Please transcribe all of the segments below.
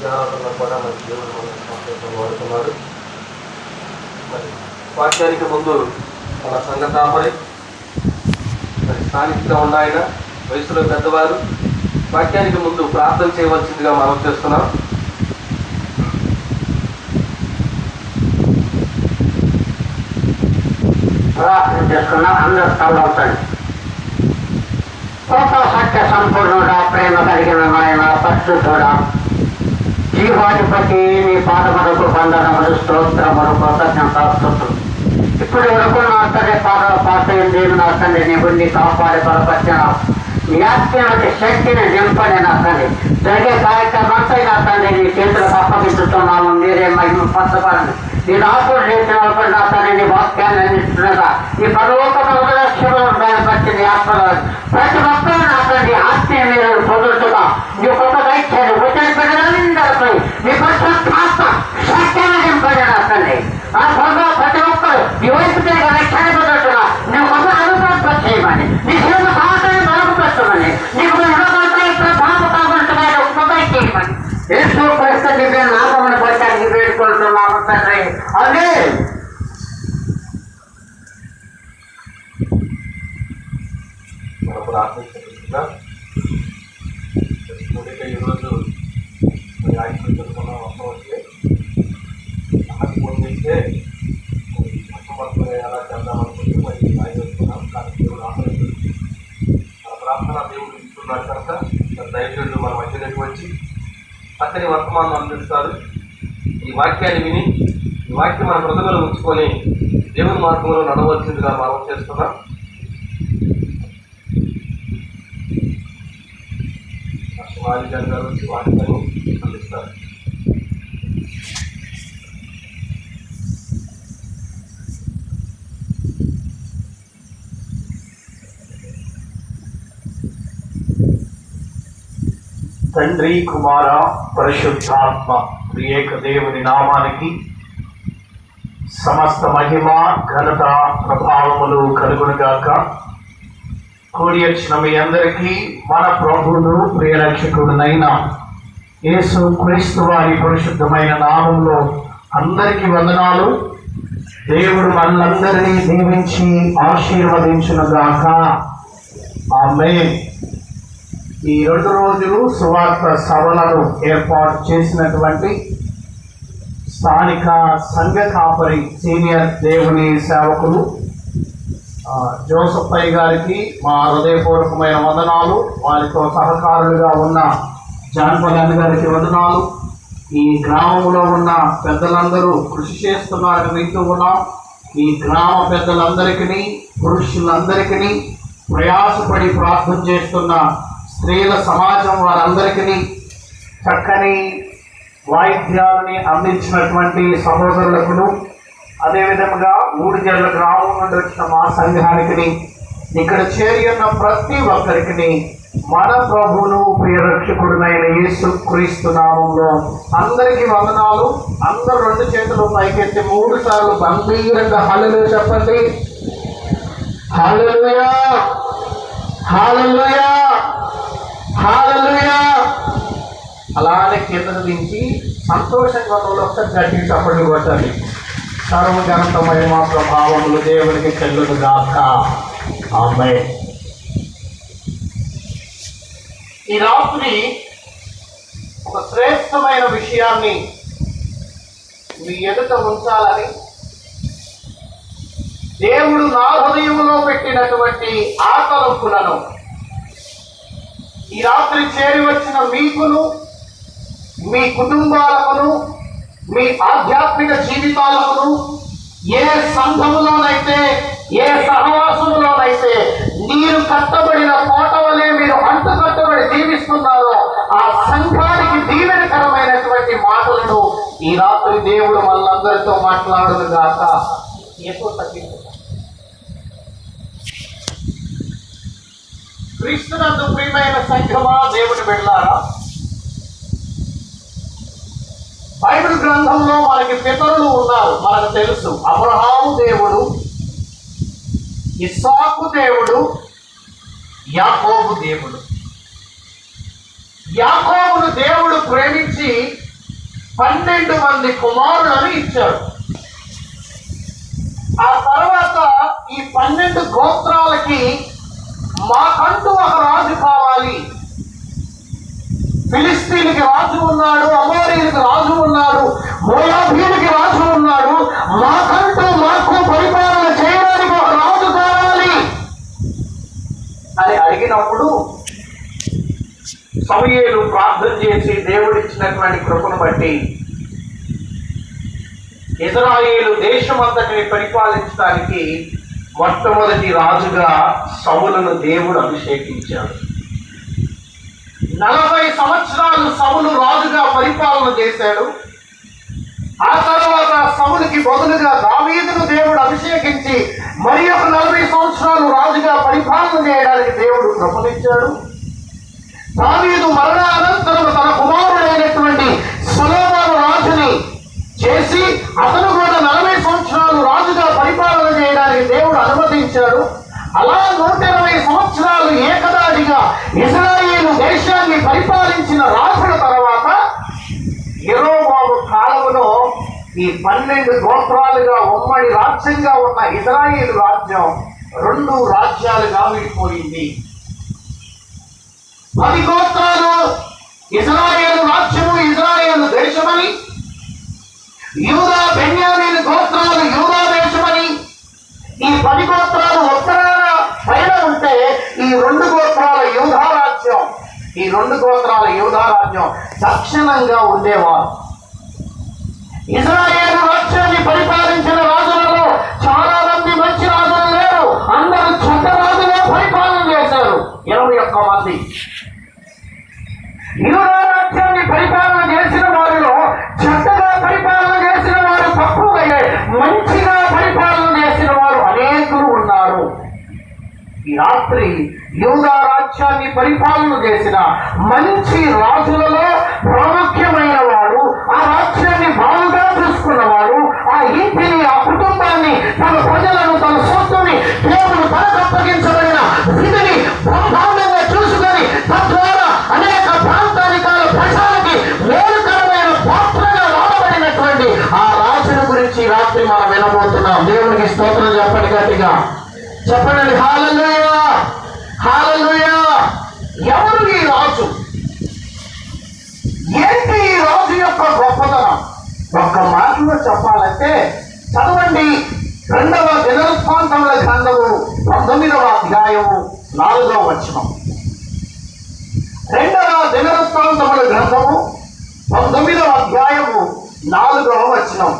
ధ్యానాలను కూడా మరి దేవుడు మన సంతోషం వాడుతున్నాడు. మరి వాక్యానికి ముందు మన సంఘ కాపరి మరి స్థానికంగా ఉన్న ఆయన వయసులో పెద్దవారు వాక్యానికి ముందు ప్రార్థన చేయవలసిందిగా మనం చేస్తున్నాం. ప్రార్థన చేసుకున్నాం. అందరూ తలవుతాడు. కృప సత్య సంపూర్ణుడా, ప్రేమ కలిగిన నాయన, పరిశుద్ధుడా, జీవాధిపతి, నీ పాదములకు వందనములు, స్తోత్రములు, కృతజ్ఞతాస్తుతులు. ఇప్పుడు వరకు నా తండ్రి పాదాల పాత్ర నా తండ్రి నీ ఉండి కాపాడి బలపరిచిన నీ ఆత్మీయమైన శక్తిని నింపని నా తండ్రి. జరిగే కార్యక్రమం అంతా నా తండ్రి నీ చేతులకు అప్పగిస్తున్నాము. మీరే మహిమ పరచబడండి. నీ రాత్రులు చేసినప్పుడు నా తండ్రి నీ వాక్యాన్ని అందిస్తుండగా ఈ పరలోకమైన దాన్ని బట్టి నీ ఆత్మలో ప్రతి ఒక్కరూ నా తండ్రి ఆత్మీయ మీరు పొందుతున్నా నీ కొత్త దైత్యాన్ని వచ్చిన పిల్లలందరిపై నీ పరిశుద్ధాత్మ సత్యాన్ని నింపండి నా తండ్రి. ఆ త్వరగా ప్రతి ఒక్కరు నీ వైపు తిరిగి రక్షణ పొందుతున్నా నువ్వు కొత్త అనుభవం చేయమని, నీ జీవన సాహసాన్ని బలపరచమని, నీకు ప్రభావం చేయమని యేసు క్రీస్తు దివ్య నామమును బట్టి వేడుకుంటున్నాము తండ్రి. అదే ప్రార్థించుకుంటున్నా. ఈరోజు ఫోన్ చేస్తే ఎలా చేద్దామనుకుంటే మరి ఆగిస్తున్నాం. కానీ దేవుడు ఆపలేదు. మన ప్రార్థన దేవుడు ఇస్తున్నాడు కనుక దైవజనులు మన మధ్యలోకి వచ్చి చక్కని వర్తమానం అందిస్తారు. ఈ వాక్యాన్ని విని ఈ వాక్యం మన హృదయంలో ఉంచుకొని దేవుని మార్గంలో నడవలసిందిగా మనం చేస్తున్నాం. వారిజన్ గారు వచ్చి వాక్యాన్ని అందిస్తారు. తండ్రి, కుమార, పరిశుద్ధాత్మ త్రియేక దేవుని నామానికి సమస్త మహిమ, ఘనత, ప్రభావములు కలుగునుగాక. కూడి వచ్చిన మీ అందరికీ మన ప్రభువును ప్రియరక్షకుడునైన యేసు క్రీస్తు వారి పరిశుద్ధమైన నామంలో అందరికీ వందనాలు. దేవుడు మనందరినీ దీవించి ఆశీర్వదించునుగాక. ఆమేన్. ఈ 2 రోజులు సువార్త సభలను ఏర్పాటు చేసినటువంటి స్థానిక సంఘ కాపరి సీనియర్ దేవుని సేవకులు జోసఫ్ గారికి మా హృదయపూర్వకమైన వందనాలు. వారితో సహకారులుగా ఉన్న జాన్పల్ గారికి వందనాలు. ఈ గ్రామంలో ఉన్న పెద్దలందరూ కృషి చేస్తున్నారని వింటూ ఉన్నాం. ఈ గ్రామ పెద్దలందరికీ, పురుషులందరికీ, ప్రయాసపడి ప్రార్థన చేస్తున్న స్త్రీల సమాజం వారందరికీ, చక్కని వాయిద్యాలని అందించినటువంటి సహోదరులకు, అదేవిధంగా ఊడిజర్ల గ్రామం నుండి వచ్చిన మా సంఘానికి, ఇక్కడ చేరి ఉన్న ప్రతి ఒక్కరికి మన ప్రభువును ప్రియరక్షకుడునైన యేసు క్రీస్తు నామంలో అందరికీ వందనాలు. అందరూ 2 చేతులు పైకెత్తి 3 సార్లు గంభీరంగా హల్లెలూయా చెప్పండి. హల్లెలూయా, హల్లెలూయా, హల్లెలూయా. అలానే కిందకు దించి సంతోషంగా ఒక్కసారి గట్టిగా చప్పట్లు కొట్టాలి. సర్వఘనత మహిమ ప్రభావములు దేవునికి చెల్లునుగాక. ఆమేన్. ఈ రాత్రి ఒక శ్రేష్టమైన విషయాన్ని మీ ఎదుట ఉంచాలని దేవుడు నా హృదయంలో పెట్టినటువంటి ఆకలింపులను ఈ రాత్రి చేరి వచ్చిన మీకును, మీ కుటుంబాలకును, మీ ఆధ్యాత్మిక జీవితాలకు, ఏ సంఘములోనైతే, ఏ సహవాసంలోనైతే మీరు కట్టబడిన కోట వలె మీరు అంటుకట్టబడి జీవిస్తున్నారో ఆ సంఘానికి దీవెనకరమైనటువంటి మాటలను ఈ రాత్రి దేవుడు మనందరితో మాట్లాడునుగాక. ఎక్కువ తగ్గింది. క్రీస్తునందు ప్రియమైన సంఘమా, దేవుని బిడ్డలారా, బైబిల్ గ్రంథంలో మనకి పితరులు ఉన్నారు, మనకు తెలుసు. అబ్రహాము దేవుడు, ఇస్సాకు దేవుడు, యాకోబు దేవుడు. యాకోబును దేవుడు ప్రేమించి 12 మంది కుమారులను ఇచ్చాడు. ఆ తర్వాత ఈ 12 గోత్రాలకి మాకంటూ ఒక రాజు కావాలి. ఫిలిస్తీన్కి రాజు ఉన్నాడు, అమోరీలకు రాజు ఉన్నాడు, మోయాబీయులకి రాజు ఉన్నాడు. మాకు పరిపాలన చేయడానికి ఒక రాజు కావాలి అని అడిగినప్పుడు సమూయేలు ప్రార్థన చేసి దేవుడిచ్చినటువంటి కృపను బట్టి ఇశ్రాయేలు దేశమంతటిని పరిపాలించడానికి మొట్టమొదటి రాజుగా సౌలును దేవుడు అభిషేకించాడు. 40 సంవత్సరాలు సౌలు రాజుగా పరిపాలన చేశాడు. ఆ తర్వాత సౌలుకి బదులుగా దావీదును దేవుడు అభిషేకించి మరి ఒక 40 సంవత్సరాలు రాజుగా పరిపాలన చేయడానికి దేవుడు కృపనిచ్చాడు. దావీదు మరణానంతరం తన కుమారుడైనటువంటి సొలొమోను రాజుని చేసి అతను కూడా 40 సంవత్సరాలు రాజుగా పరిపాలన చేయడానికి దేవుడు అనుమతించాడు. అలా 120 సంవత్సరాలు ఏకదాటిగా ఇశ్రాయేలు దేశాన్ని పరిపాలించిన రాజుల తర్వాత యెరోబాము కాలంలో ఈ 12 గోత్రాలుగా ఉమ్మడి రాజ్యంగా ఉన్న ఇశ్రాయేలు రాజ్యం 2 రాజ్యాలుగా విడిపోయింది. 10 గోత్రాలు ఇశ్రాయేలు రాజ్యము, ఇశ్రాయేలు దేశమని, యూదా బెన్యామీను గోత్రాలు యూదా దేశమని, ఈ 10 గోత్రాలు ఉత్తరాన పైన ఉంటే ఈ 2 గోత్రాల యూదా రాజ్యం, ఈ 2 గోత్రాల యూదా రాజ్యం దక్షిణంగా ఉండేవారు. ఇశ్రాయేలు రాజ్యాన్ని పరిపాలించిన రాజులలో చాలా మంది మంచి రాజులు లేరు, అందరూ చెడ్డ రాజులే పరిపాలన చేశారు. 21 మంది. యూదా రాజ్యాన్ని పరిపాలన చేసిన వారిలో చెడ్డగా పరిపాలన చేసిన వారు తక్కువగా, మంచిగా పరిపాలన చేసిన వారు అనేకులు ఉన్నారు. ఈ రాత్రి యూదా రాజ్యాన్ని పరిపాలన చేసిన మంచి రాజులలో ప్రాముఖ్యమైన వాడు, ఆ రాజ్యాన్ని బాగుగా చూసుకున్నవాడు, ఆ ఇంటిని, ఆ కుటుంబాన్ని, తన ప్రజలను, తన సొత్తుని దేవుడు తనకు అప్పగించబడిన విధిని బ్రహ్మాండంగా చూసుకొని తద్వారా అనేక ప్రాంతానికాల ప్రజలకి మేలుకరమైన పాత్రగా వాడబడినటువంటి ఆ రాజుల గురించి రాత్రి మనం వినబోతున్నాం. దేవునికి స్తోత్రం చెప్పండి, గట్టిగా చెప్పండి. హల్లెలూయా, హల్లెలూయా. ఎవరు ఈ రాజు? ఏంటి ఈ రాజు యొక్క గొప్పతనం? ఒక్క మాటలో చెప్పాలంటే చదవండి. 2వ దినవృత్తాంతముల గ్రంథము 19వ అధ్యాయము 4వ వచనం. 2వ దినవృత్తాంతముల గ్రంథము 19వ అధ్యాయము 4వ వచనం.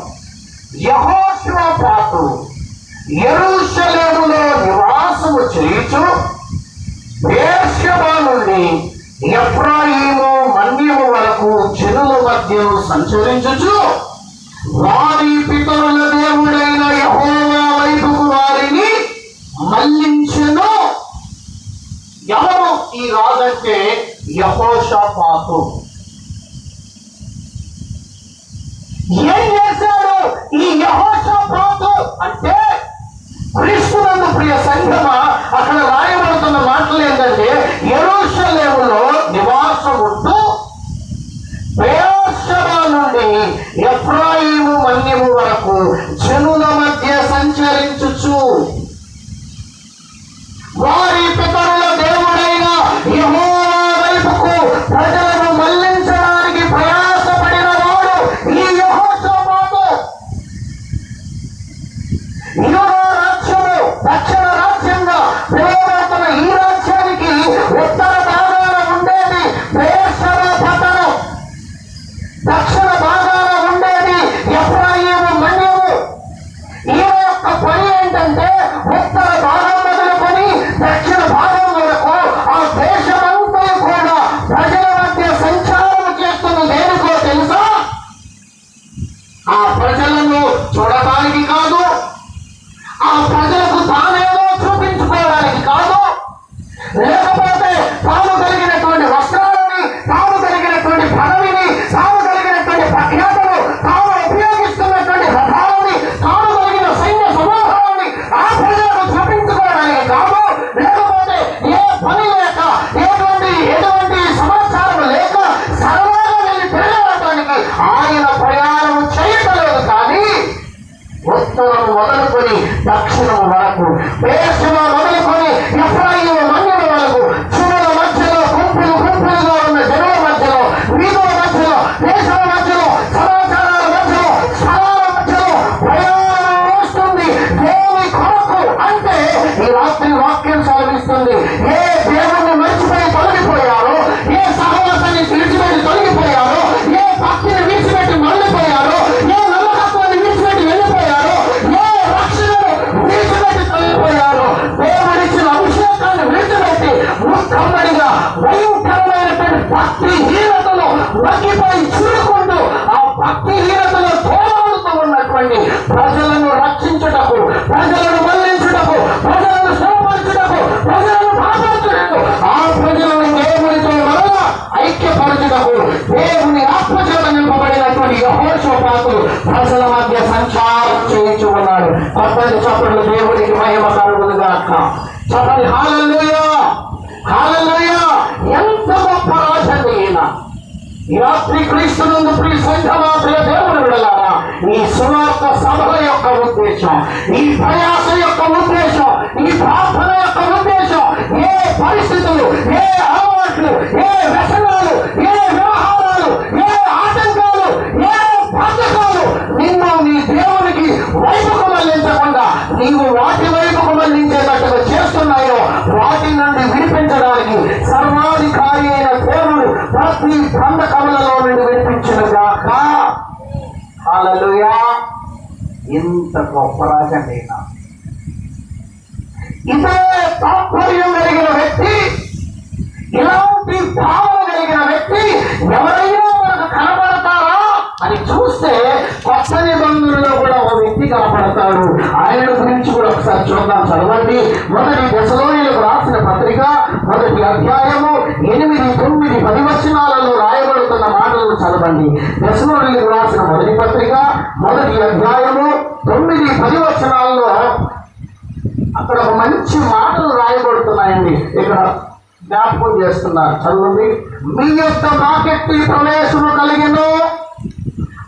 యెహోషాపాతు యెరూషలేములో నివాసము చేయుచు బెయేర్షెబా నుండి ఎఫ్రాయిము మన్యము వరకు జనుల మధ్యను సంచరించుచు వారి పితరుల దేవుడైన యెహోవా వైపుకు వారిని మళ్లించెను. ఎవరు ఈ రాజంటే? యెహోషాపాతు. ఏం చేశాడు ఈ యెహోషాపాతు అంటే? క్రీస్తునందు ప్రియ సంఘమా, అక్కడ రాయబడుతున్న మాటలు ఏంటంటే యెరూషలేములో నివాసం ఉంటూ బెయేర్షెబా నుండి ఎఫ్రాయిము మన్యము వరకు జనుల మధ్య సంచరించుచు వారి పితరుల దేవుడైన యెహోవా వైపుకు ప్రజలను మళ్లించడానికి ప్రయాసపడిన వాడు ఈ యెహోషాపాతు. యూదా రాజ్యము దక్షిణ రాజ్యంగా రాయబడుతుంది. ఏ దేవుణ్ణి మర్చిపోయి తొలగిపోయారో, ఏ సహవాసాన్ని విడిచిపెట్టి తొలగిపోయారో, ఏ భక్తిని విడిచిపెట్టి మళ్ళీపోయారో, ఏ నమ్మకత్వాన్ని విడిచిపెట్టి వెళ్ళిపోయారో, ఏ రక్షణను విడిచిపెట్టి తొలగిపోయారో, దేవుడిచ్చిన అభిషేకాన్ని విడిచిపెట్టి ముఖమ్మడిగా భయంకరమైనటువంటి భక్తిహీనతలో మగ్గిపోయి చూడుకుంటూ ఆ భక్తిహీనతలో తోలాడుతూ ఉన్నటువంటి ప్రజలను రక్షించుటకు, ప్రజలను మళ్లించుటకు, ప్రజలను శ్రమపరచుటకు, ప్రజలను కాపాడుటకు, ఆ ప్రజలను దేవునితో మరలా ఐక్యపరచుటకు దేవుని ఆత్మచేత నింపబడినటువంటి యెహోషాపాతు ప్రజల మధ్య సంచారం చేయించు ఉన్నాడు. కొత్తది చప్పట్లు దేవునికి మహిమ కలుగునుగాక. చెప్పండి హల్లెలూయా, హల్లెలూయా. ఎంత గొప్ప రాజండి ఈయన. ఈ రాత్రి క్రీస్తునందు ప్రియ సంఘమా, ప్రియ దేవుని విడలారా, ఈ సువార్త సభల యొక్క ఉద్దేశం, ఈ ప్రయాస యొక్క ఉద్దేశం, ఈ ప్రార్థన యొక్క ఉద్దేశం ఏ పరిస్థితులు, ఏ అలవాట్లు, ఏ వ్యసనాలు, ఏ వ్యవహారాలు, ఏ ఆటంకాలు, ఏ పథకాలు నిన్ను నీ దేవునికి వైపుకు మళ్లించకుండా నీవు వాటి వైపుకు మళ్లించేటట్టుగా చేస్తున్నాయో వాటి నుండి విడిపించడానికి సర్వాధికారి అయిన దేవుడు ప్రతి బంధకములలో నుండి విడిపించునుగాక. హల్లెలూయా. ఇంత గొప్ప రాజండి. ఇదే తాత్పర్యం కలిగిన వ్యక్తి, ఇలాంటి భావన కలిగిన వ్యక్తి ఎవరైనా మనకు కనబడతారా అని చూస్తే కొత్త నిబంధనలో కూడా ఒక వ్యక్తి కనబడతాడు. ఆయన గురించి కూడా ఒకసారి చూద్దాం. చదవండి. 1 దశలోనిలకు రాసిన పత్రిక 1వ అధ్యాయము 8, 9, 10 వచనాలలో రాయబడుతున్న మాటలను చదవండి. దశలోనిలకు రాసిన 1వ పత్రిక 1వ అధ్యాయము 9, 10 వచనాల్లో అక్కడ ఒక మంచి మాటలు రాయబడుతున్నాయండి. ఇక్కడ జ్ఞాపకం చేస్తున్నారు. చదవండి. మీ యొక్క మాకెట్టి ప్రవేశము కలిగినో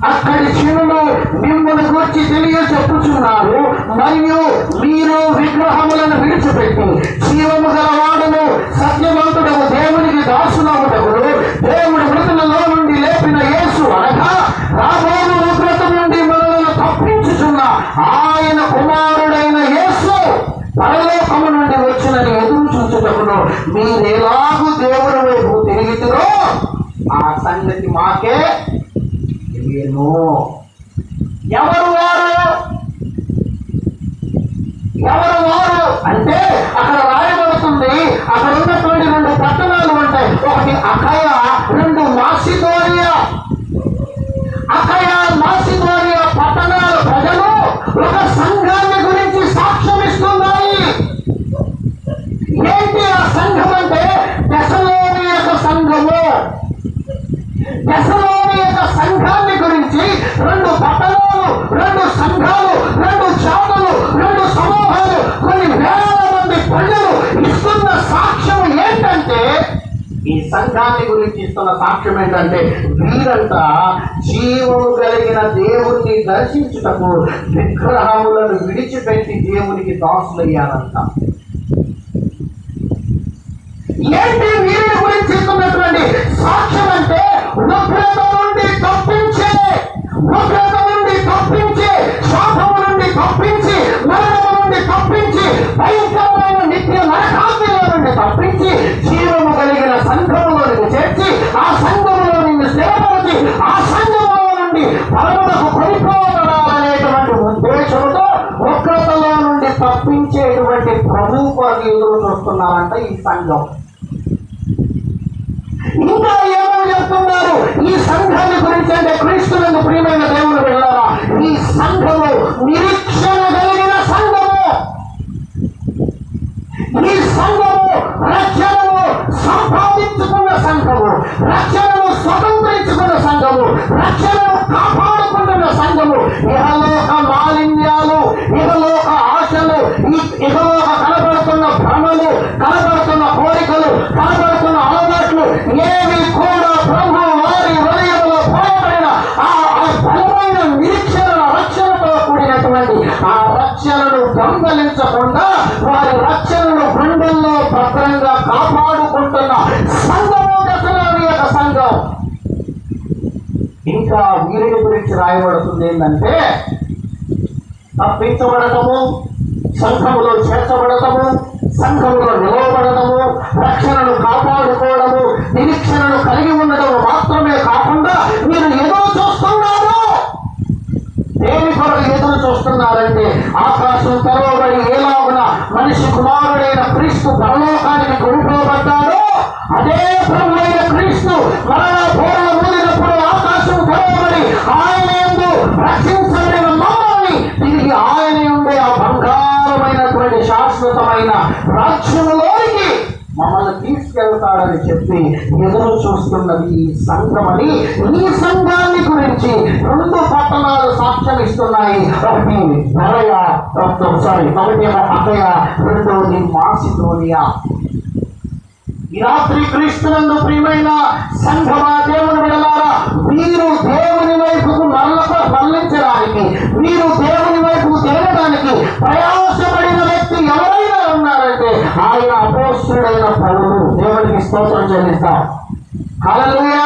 అక్కడి చిరులు మిమ్మల్ని గురించి తెలియ చెప్పుచున్నారు. మరియు మీరు విగ్రహములను విడిచిపెట్టి జీవము గలవాడును సత్యవంతుడు దేవునికి దాసులవుటకును దేవుడు మృతులలో నుండి లేపిన యేసు అనగా రాబోను ఉగ్రత నుండి మనలను తప్పించుచున్న ఆయన కుమారుడైన యేసు పరలోకము నుండి వచ్చినని ఎదురు చూచుటకును మీరెలాగూ దేవుడి వైపు తిరిగితురో ఆ సంగతి మాకే తెలియను. ఎవరు వారు? ఎవరు వారు అంటే అక్కడ రాయబడుతుంది. అక్కడ ఉన్నటువంటి 2 పట్టణాలు ఉంటాయి. ఒకటి అఖయ, 2 మాసిదోనియా. అఖయ, మాసిదోనియా పట్టణాల ప్రజలు ఒక సంఘాన్ని గురించి సాక్ష్యం ఇస్తున్నాయి. ఏంటి ఆ సంఘం అంటే దశలోని యొక్క సంఘము. దశలోని యొక్క సంఘాన్ని గురించి 2 పట్టణాలు, 2 సంఘాలు, 2 జాతులు, 2 సమూహాలు, కొన్ని వేల మంది ప్రజలు ఇస్తున్న సాక్ష్యం ఏంటంటే, ఈ సంఘాన్ని గురించి ఇస్తున్న సాక్ష్యం ఏంటంటే వీరంతా జీవము కలిగిన దేవుణ్ణి దర్శించుటకు విగ్రహములను విడిచిపెట్టి దేవునికి దాసులయ్యారంట. ఏంటి వీరిని గురించి ఇస్తున్నటువంటి సాక్ష్యం అంటే ఉగ్రత నుండి తప్పించే, ఉగ్రత నుండి తప్పించే, శాపము నుండి తప్పించి, మరణము నుండి తప్పించి, భయంకరమైన నిత్య నరకాగ్నిలో నుండి తప్పించి జీవము కలిగిన సంఘములోనికి చేర్చి ఆ సంఘములో నిన్ను స్థిరపరిచి ఆ సంఘములో నుండి పరమునకు కొనిపోవాలనేటువంటి ఉద్దేశంతో ఉగ్రతలో నుండి తప్పించేటువంటి ప్రభువుకి ఎదురు చూస్తున్నారంట ఈ సంఘం. ఇంకా ఏమని చెప్తున్నారు ఈ సంఘాన్ని గురించి అంటే క్రీస్తునందు ప్రియమైన దేవుని వెళ్ళారా, ఈ సంఘము నిరీక్షణ కలిగిన సంఘము. ఈ సంఘము రక్షణను సంపాదించుకున్న సంఘము, రక్షణను స్వతంత్రించుకున్న సంఘము, రక్షణను కాపాడుకుంటున్న సంఘము. ఇహలోక మాలిన్యాలు, ఇహలోక ఆశలు, ఇహలోక కనబడుతున్న భ్రమలు, కనబడుతున్న కోరికలు, కనబడుతున్న అలవాట్లు ఏవి కూడా ప్రభు వారి హృదయంలో పోయబడిన ఆ బలమైన నిరీక్షణ రక్షణతో కూడినటువంటి ఆ రక్షణను దొంగలించకుండా వారి రక్షణను గుండెల్లో భద్రంగా కాపాడుకుంటున్న సంఘము దశలోని యొక్క సంఘం. ఇంకా వీరిని గురించి రాయబడుతుంది ఏంటంటే తప్పించబడటము, సంఘములో చేర్చబడటము, సంఘములో నిలవబడటము, సంఘాన్ని కొనుక్కోబడ్డాడో అదే ప్రభు అయిన క్రీస్తు మరలా బోరల ఊదినప్పుడు ఆకాశం తెరవబడి ఆయన యందు రక్షించబడిన మమ్మల్ని తిరిగి ఆయన యందే ఆ బంగారమైనటువంటి శాశ్వతమైన రాజ్యములోనికి మమ్మల్ని తీసుకెళ్తాడని చెప్పి ఎదురు చూస్తున్నది ఈ సంఘమని ఈ సంఘాన్ని గురించి 2 పట్టణాలు సాక్ష్యం ఇస్తున్నాయి. ఒకటి అకయ, రెండోది మాసిదోనియా. ఈ రాత్రి క్రీస్తునందు ప్రియమైన సంఘమా, దేవుని బిడ్డలారా, మీరు దేవుని వైపుకు మళ్ళించడానికి, మీరు దేవుని వైపుకు తిరగడానికి ప్రయాసపడిన వ్యక్తి ఎవరైనా ఉన్నారంటే ఆయన అపోస్తుడైన పౌలు. దేవునికి స్తోత్రం చెల్లిస్తాం. హల్లెలూయా.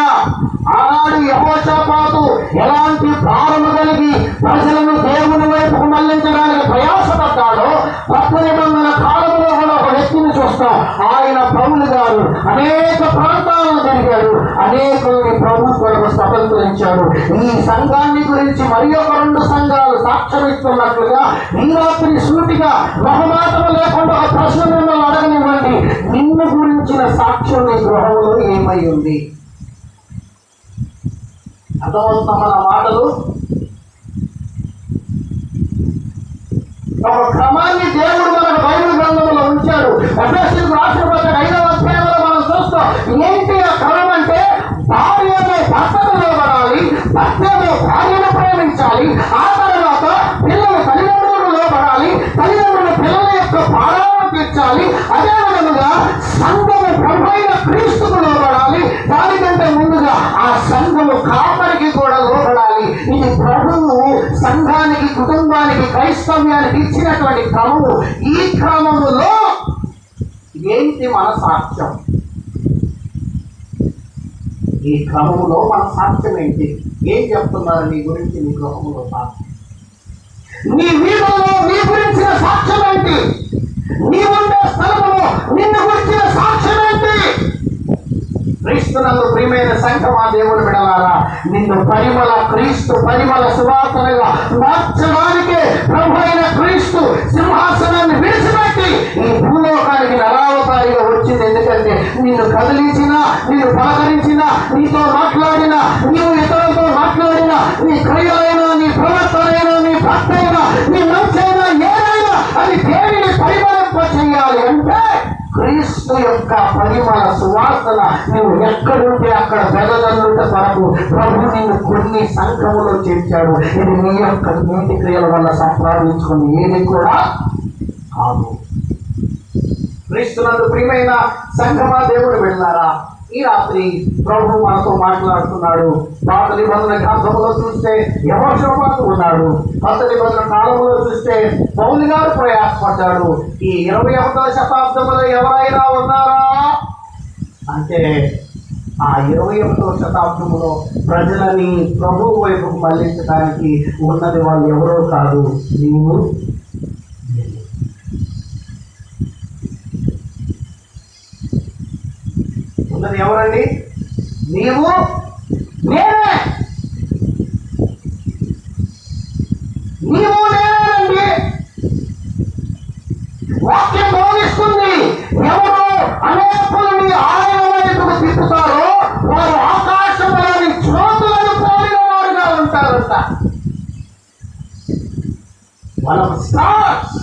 ఆనాడు యెహోషాపాతు ఎలాంటి భారము కలిగి ప్రజలను దేవుని వైపుకు మళ్లించడానికి ప్రయాసపడ్డాడో కొత్త నిబంధన కాలంలో కూడా ఒక వ్యక్తిని చూస్తాం. ఆయన పౌలు గారు అనేక ప్రాంతాలను తిరిగాడు, అనేకుల్ని ప్రభు కొరకు స్వతంత్రించాడు. ఈ సంఘాన్ని గురించి మరి ఒక 2 సంఘాలు సాక్ష్యం ఇస్తున్నట్లుగా ఈ రాత్రి సూటిగా మొహమాటము లేకుండా ఒక ప్రశ్న మిమ్మల్ని అడగనివ్వండి. నిన్ను గురించిన సాక్ష్యం నీ గృహంలో ఏమై ఉంది? అర్థమవుతున్నా మన మాటలు? ఒక క్రమాన్ని దేవుడు మనకు బైబిల్ గ్రంథంలో ఉంచాడు. ఎఫెసీయులకు రాసిన పత్రిక 5వ అధ్యాయంలో మనం చూస్తాం. ఏంటి ఆ క్రమం అంటే, భార్యను భర్తకు లోబడాలి, భర్తను భార్యను ప్రేమించాలి, ఆ తర్వాత పిల్లలు తల్లిదండ్రులకు లోబడాలి, తల్లిదండ్రులు పిల్లల యొక్క భారాలను తీర్చాలి, అదే విధముగా సంఘము ప్రభువైన క్రీస్తుకు లోబడాలి, దానికంటే ముందుగా ఆ సంఘము కాపరికి కూడా లోబడాలి. ఇది ప్రభువు సంఘానికి, కుటుంబానికి, క్రైస్తవ్యానికి ఇచ్చినటువంటి క్రమము. ఈ క్రమములో ఏంటి మన సాక్ష్యం? ఈ క్రమములో మన సాక్ష్యం ఏంటి? ఏం చెప్తున్నారు నీ గురించి, నీ గృహములో సాక్ష్యం? నీ వీధుల్లో నీ గురించిన సాక్ష్యం ఏంటి? నీ ఉండే స్థలములో నిన్ను గురించిన సాక్ష్యం ఏంటి? క్రీస్తునందు ప్రియమైన సంఘమా, దేవుని బిడ్డలారా, నిన్ను క్రీస్తు పరిమళ సువాసనగా మార్చడానికే ప్రభు అయిన క్రీస్తు సింహాసనాన్ని విడిచిపెట్టి ఈ భూలోకానికి నరావతారిగా వచ్చింది. ఎందుకంటే నిన్ను కదిలించినా, నిన్ను పలకరించినా, నీతో మాట్లాడినా, నీవు ఇతరులతో మాట్లాడినా, నీ క్రియలైనా, నీ ప్రవర్తనైనా, నీ భక్తైనా, నీ మంచైనా, ఏదైనా అది దేనిని పరిమళింప చేయాలి అంటే క్రీస్తు యొక్క పరిమళ సువాసన నువ్వు ఎక్కడుంటే అక్కడ వెదజల్లుట కొరకు ప్రభు నిన్ను కొన్ని సంఘములో చేర్చాడు. ఇది నీ యొక్క నీతి క్రియల వల్ల సంపాదించుకుని ఏది కూడా కాదు. క్రీస్తునందు ప్రియమైన సంఘమా, దేవుడు వెళ్ళారా, ఈ రాత్రి ప్రభు మనతో మాట్లాడుతున్నాడు. పాత నిబంధన గ్రంథంలో చూస్తే యెహోషాపాతు ఉన్నాడు, కొత్త నిబంధన కాలంలో చూస్తే పౌలు గారు ప్రయాసపడ్డాడు. ఈ 21వ శతాబ్దంలో ఎవరైనా ఉన్నారా అంటే ఆ 21వ శతాబ్దంలో ప్రజలని ప్రభు వైపుకు మళ్లించడానికి ఉన్నది వాళ్ళు ఎవరో కాదు, నీవు. ఉన్నది ఎవరండి? నీవు, నేనే. నీవు నేనేనండి. వాక్యం బోధిస్తుంది, ఎవరు అనేకులని ఆయన వైపుకు తిప్పుతారో వారు ఆకాశంలోని జ్యోతులను పోలిన వారుగా ఉంటారంట. వాళ్ళ స్టార్స్.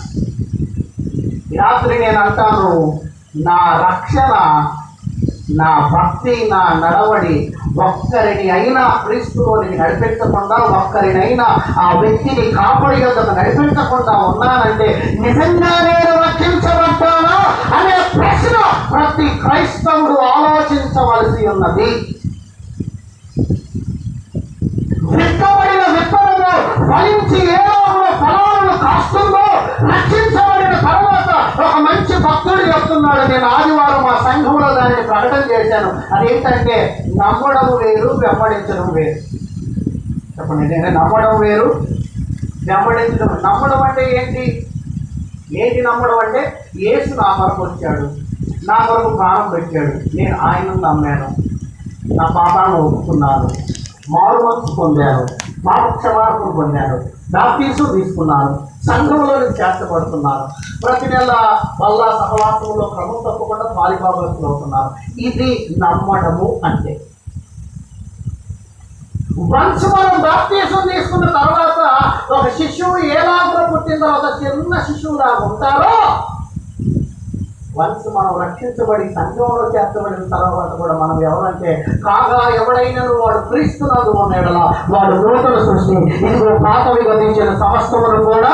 ఈ రాత్రి నేను అంటాను, నా రక్షణ, నా భక్తి, నా నడవడి ఒక్కరిని అయినా క్రీస్తులోనికి నడిపించకుండా, ఒక్కరినైనా ఆ వ్యక్తిని కాపాడి వద్దకు నడిపించకుండా ఉన్నానంటే నిజంగా నేను రక్షించబడ్డానా అనే ప్రశ్న ప్రతి క్రైస్తవుడు ఆలోచించవలసి ఉన్నది. విత్తబడిన విత్తనము ఫలించి ఏదో ఫలాలను కాస్తుందో, రక్షించబడిన తర్వాత ఒక మంచి భక్తుడు చెప్తున్నాడు. నేను ఆదివారం మా సంఘంలో దాన్ని ప్రకటన చేశాను. అదేంటంటే నమ్మడం వేరు, వెంబడించడం వేరు. చెప్పండి, నేను నమ్మడం వేరు, వెంబడించడం. నమ్మడం అంటే ఏంటి? నమ్మడం అంటే యేసు నా కొరకు వచ్చాడు, నా కొరకు ప్రాణం పెట్టాడు, నేను ఆయనను నమ్మాను, నా పాపాలను ఒప్పుకున్నాను, మారు మనసు పొందాను, పాప క్షమాపణ పొందాను, బాప్తిసం తీసుకున్నాను, సంఘంలోని చేర్చబడుతున్నారు. ప్రతి నెల వల్ల సహవాసంలో క్రమం తప్పకుండా పాలిభాగస్తులు అవుతున్నారు. ఇది నమ్మడము అంటే. వన్స్ మనం బాప్తిసం తీసుకున్న తర్వాత ఒక శిశువు ఎలాగో పుట్టిన తర్వాత చిన్న శిశువులాగా ఉంటారో, వన్స్ మనం రక్షించబడి సంఘంలో చేర్చబడిన తర్వాత కూడా మనం ఎవరంటే, కాగా ఎవడైనా వాడు క్రీస్తునందు ఉన్న ఎడల వాడు నూతన సృష్టి, ఇదిగో పాతవి గతించిన సమస్తమును కూడా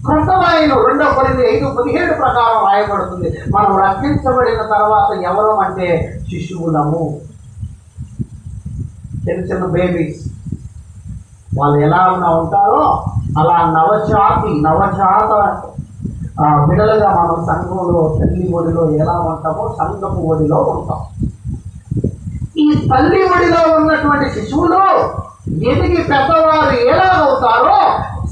కృతమైన 2 కొరింథీ 5:17 ప్రకారం రాయబడుతుంది. మనం రక్షించబడిన తర్వాత ఎవరు అంటే శిశువులము. చిన్న చిన్న బేబీస్ వాళ్ళు ఎలా ఉంటారో అలా నవజాత బిడలుగా మనం సంఘంలో తల్లి ఒడిలో ఎలా ఉంటామో సంఘపు ఒడిలో ఉంటాం. ఈ తల్లి ఒడిలో ఉన్నటువంటి శిశువులు ఎదిగి పెద్దవారు ఎలా అవుతారో,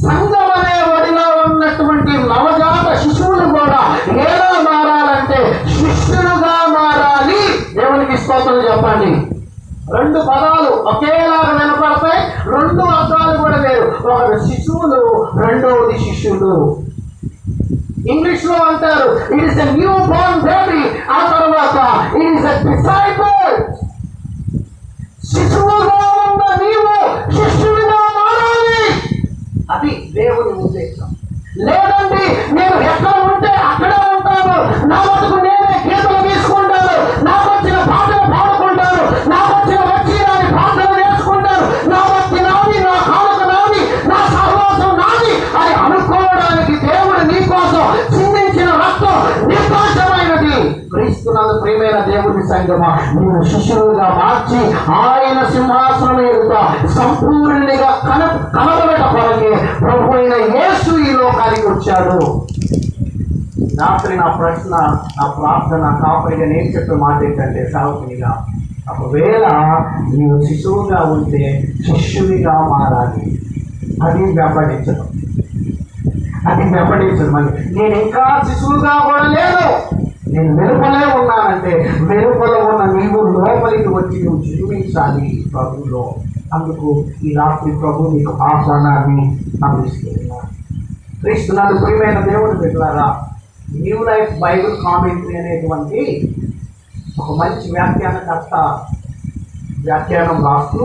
సంఘం అనే ఒడిలో ఉన్నటువంటి నవజాత శిశువులు కూడా ఎలా మారాలంటే శిష్యులుగా మారాలి. దేవునికి స్తోత్రం చెప్పండి. 2 పదాలు ఒకేలాగా వినపడతాయి, 2 అర్థాలు కూడా వేరు. ఒకరు శిశువులు, రెండవది శిష్యులు. ఇంగ్లీష్ లో అంటారు it is a new Born baby, ఆ తర్వాత ఇట్ ఇస్ ఎ డిసైపుల్. శిశువుగా ఉన్న నీవు శిష్యుడిగా మారాలి. అది దేవుని ఉద్దేశం. లేదండి నేను ఎక్కడ ఉంటే అక్కడే ఉంటాను, నా మటుకు నేనే గీతలు తీసుకుంటాను, నాకు వచ్చిన పాటలు పాడుకుంటాను, నాకు వచ్చిన వచ్చి నాని పాటలు నేర్చుకుంటాను, నా వచ్చి నాది, నా కానుక నాది, నా సహవాసం నాది అని అనుకోవడానికి దేవుడు నీకోసం చిందించిన రక్తం నిర్దోషమైనది. క్రీస్తునందు ప్రియమైన దేవుని సంగమా, నేను శిష్యులుగా మార్చి ఆయన సింహాసనం ఎదుట సంపూర్ణంగా కనబడట కొరకే ప్రభు అయిన యేసు ఈ లోకానికి వచ్చాడు. రాత్రి నా ప్రశ్న, నా ప్రార్థన కాపరిగా నేను చెప్పే మాట ఏంటంటే, సేవకునిగా ఒకవేళ నీవు శిశువుగా ఉంటే శిష్యునిగా మారాలి. అది వెంబడించడం. మళ్ళీ నేను ఇంకా శిశువుగా కూడా లేదు, నేను వెలుపలే ఉన్నానంటే వెలుపల ఉన్న నీవు లోపలికి వచ్చి నువ్వు జీవించాలి ప్రభువులో. అందుకు ఈ రాత్రి ప్రభు నీకు ఆహ్వానాన్ని అందిస్తున్నాను. క్రీస్తునందు ప్రియమైన దేవుని బిడ్డలారా, న్యూ లైఫ్ బైబిల్ కామెంటరీ అనేటువంటి ఒక మంచి వ్యాఖ్యానకర్త వ్యాఖ్యానం రాస్తూ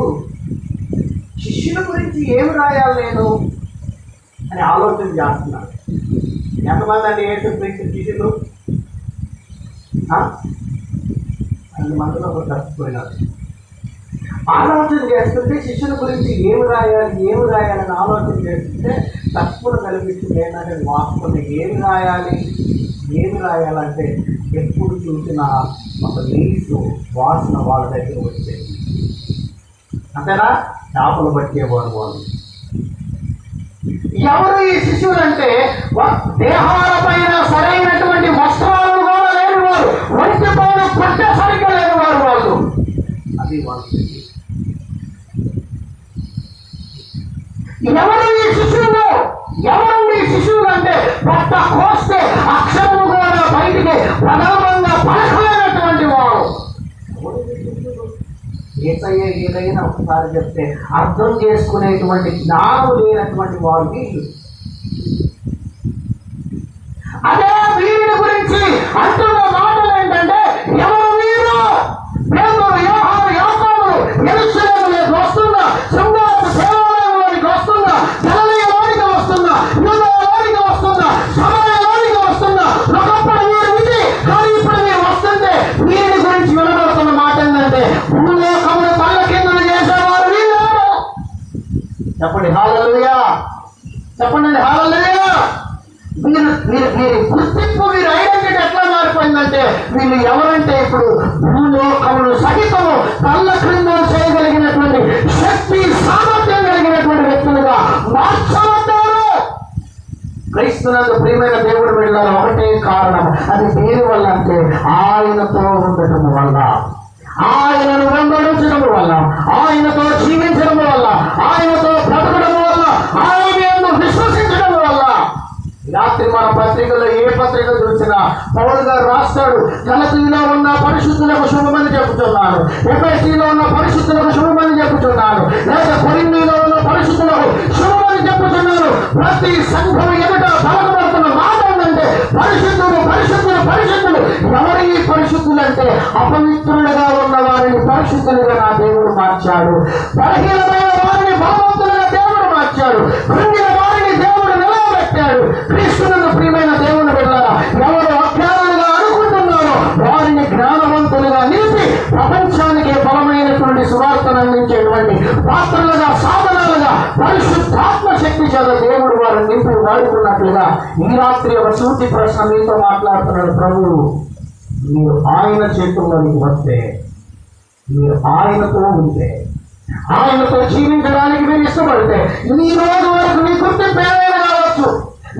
శిష్యుల గురించి ఏమి రాయాలి నేను అని ఆలోచన చేస్తున్నాను. ఎంతమంది అండి యేసుక్రీస్తు శిష్యులు? 5 మందిలో ఒక తప్పిపోయినారు. ఆలోచన చేస్తుంటే శిష్యుల గురించి ఏమి రాయాలని ఆలోచన చేస్తుంటే తప్పులు కల్పిస్తుంది. ఏంటంటే వాస్తవం ఏమి రాయాలంటే ఎప్పుడు చూసినా ఒక నీసు వాసన వాళ్ళ దగ్గర వచ్చేది. అంతేనా? చేపలు పట్టేవారు వాళ్ళు. ఎవరు ఈ శిష్యులు అంటే దేహాలపైన సరైనటువంటి వస్త్రాలు కూడా లేని వారు, ఒంటి పైన పట్టే సరిగ్గా లేని వారు వాళ్ళు. అది వాళ్ళు. ఎవరు ఈ శిష్యులు? అంటే పట్ట కోస్తే అక్షరము కూడా బయటికి ప్రధానంగా పలకలేనటువంటి వారు. ఏదైనా ఒకసారి చెప్తే అర్థం చేసుకునేటువంటి జ్ఞానం లేనటువంటి వారు వీళ్ళు. అదే వీరి గురించి అంటున్న మాటలు ఏంటంటే, ఎవరు వీరు? పేతురు, యోహాను, యాకోబులు యెరూషలేములోకి వస్తున్నా, శృంగారపు దేవాలయంలోనికి వస్తున్నా, గలిలయలోనికి వస్తున్నా, యూదయలోనికి వస్తున్నా, సమరయలోనికి వస్తున్నా. ఒకప్పుడు వీరు ఇది, కానీ ఇప్పుడు మీరు వస్తుంటే వీరి గురించి వినబడుతున్న మాట ఏంటంటే, భూలోకమును తల్ల కిందలు చేసేవారు వీళ్ళు. చెప్పండి హల్లెలూయా, చెప్పండి హల్లెలూయా. వీరి గుర్తింపు, వీరి ఐడెంటిటీ ఎట్లా మారిపోయిందంటే, వీళ్ళు ఎవరంటే ఇప్పుడు భూలోకమును సహితము తల్ల క్రింద చేయగలిగినటువంటి శక్తి, సామర్థ్యం కలిగినటువంటి వ్యక్తులుగా మార్చబడ్డారు. క్రీస్తునందు ప్రియమైన దేవుడు బిడ్డలారా, ఒకటే కారణం. అది దేని వల్ల అంటే ఆయనతో ఉండటం వల్ల, ఆయనను వెంబడించడం వల్ల, ఆయనతో జీవించడం వల్ల, ఆయనతో బ్రతకడం వల్ల, ఆయనను విశ్వసించడం వల్ల. రాత్రి మన పత్రికలో ఏ పత్రిక చూసినా పౌలు గారు రాస్తున్న రాస్తాడు, గలతీలో ఉన్న పరిశుద్ధులకు శుభమని చెబుతున్నాను, ఎఫెసీలో ఉన్న పరిశుద్ధులకు శుభమని చెబుతున్నాను, లేదా కొరింథీలో ఉన్న పరిశుద్ధులకు శుభమని చెబుతున్నాను. ప్రతి సంఘం ఎదుట పలకబడుతున్న మాట ఏంటంటే పరిశుద్ధులు పరిశుద్ధులు పరిశుద్ధులు. ఎవరి పరిశుద్ధులు అంటే అపవిత్రులుగా ఉన్న వారిని పరిశుద్ధులుగా నా దేవుడు మార్చాడు. బలహీనమైన వారిని బలవంతులుగా దేవుడు మార్చాడు. కృంగిన వారిని దేవుడు నిలవబెట్టాడు. క్రీస్తునందు ప్రియమైన దేవుని బిడ్డలారా, ఎవరు అజ్ఞానులుగా అనుకుంటున్నారో వారిని జ్ఞానవంతులుగా నిలిపి ప్రపంచానికి బలమైనటువంటి సువార్తను అందించేటువంటి పాత్రలుగా సాధనాలుగా పరిశుద్ధాత్మ శక్తి చేత దేవుడు వారిని నింపి వాడుకున్నట్లుగా ఈ రాత్రి ఒక సూటి ప్రశ్న మీతో మాట్లాడుతున్నాడు. ప్రభువు, మీరు ఆయన చేతుల్లోకి వస్తే, మీరు ఆయనతో ఉంటే, ఆయనతో జీవించడానికి మీరు ఇష్టపడితే ఈ రోజు వరకు నీ గుర్తింపు ఏమైనా కావచ్చు.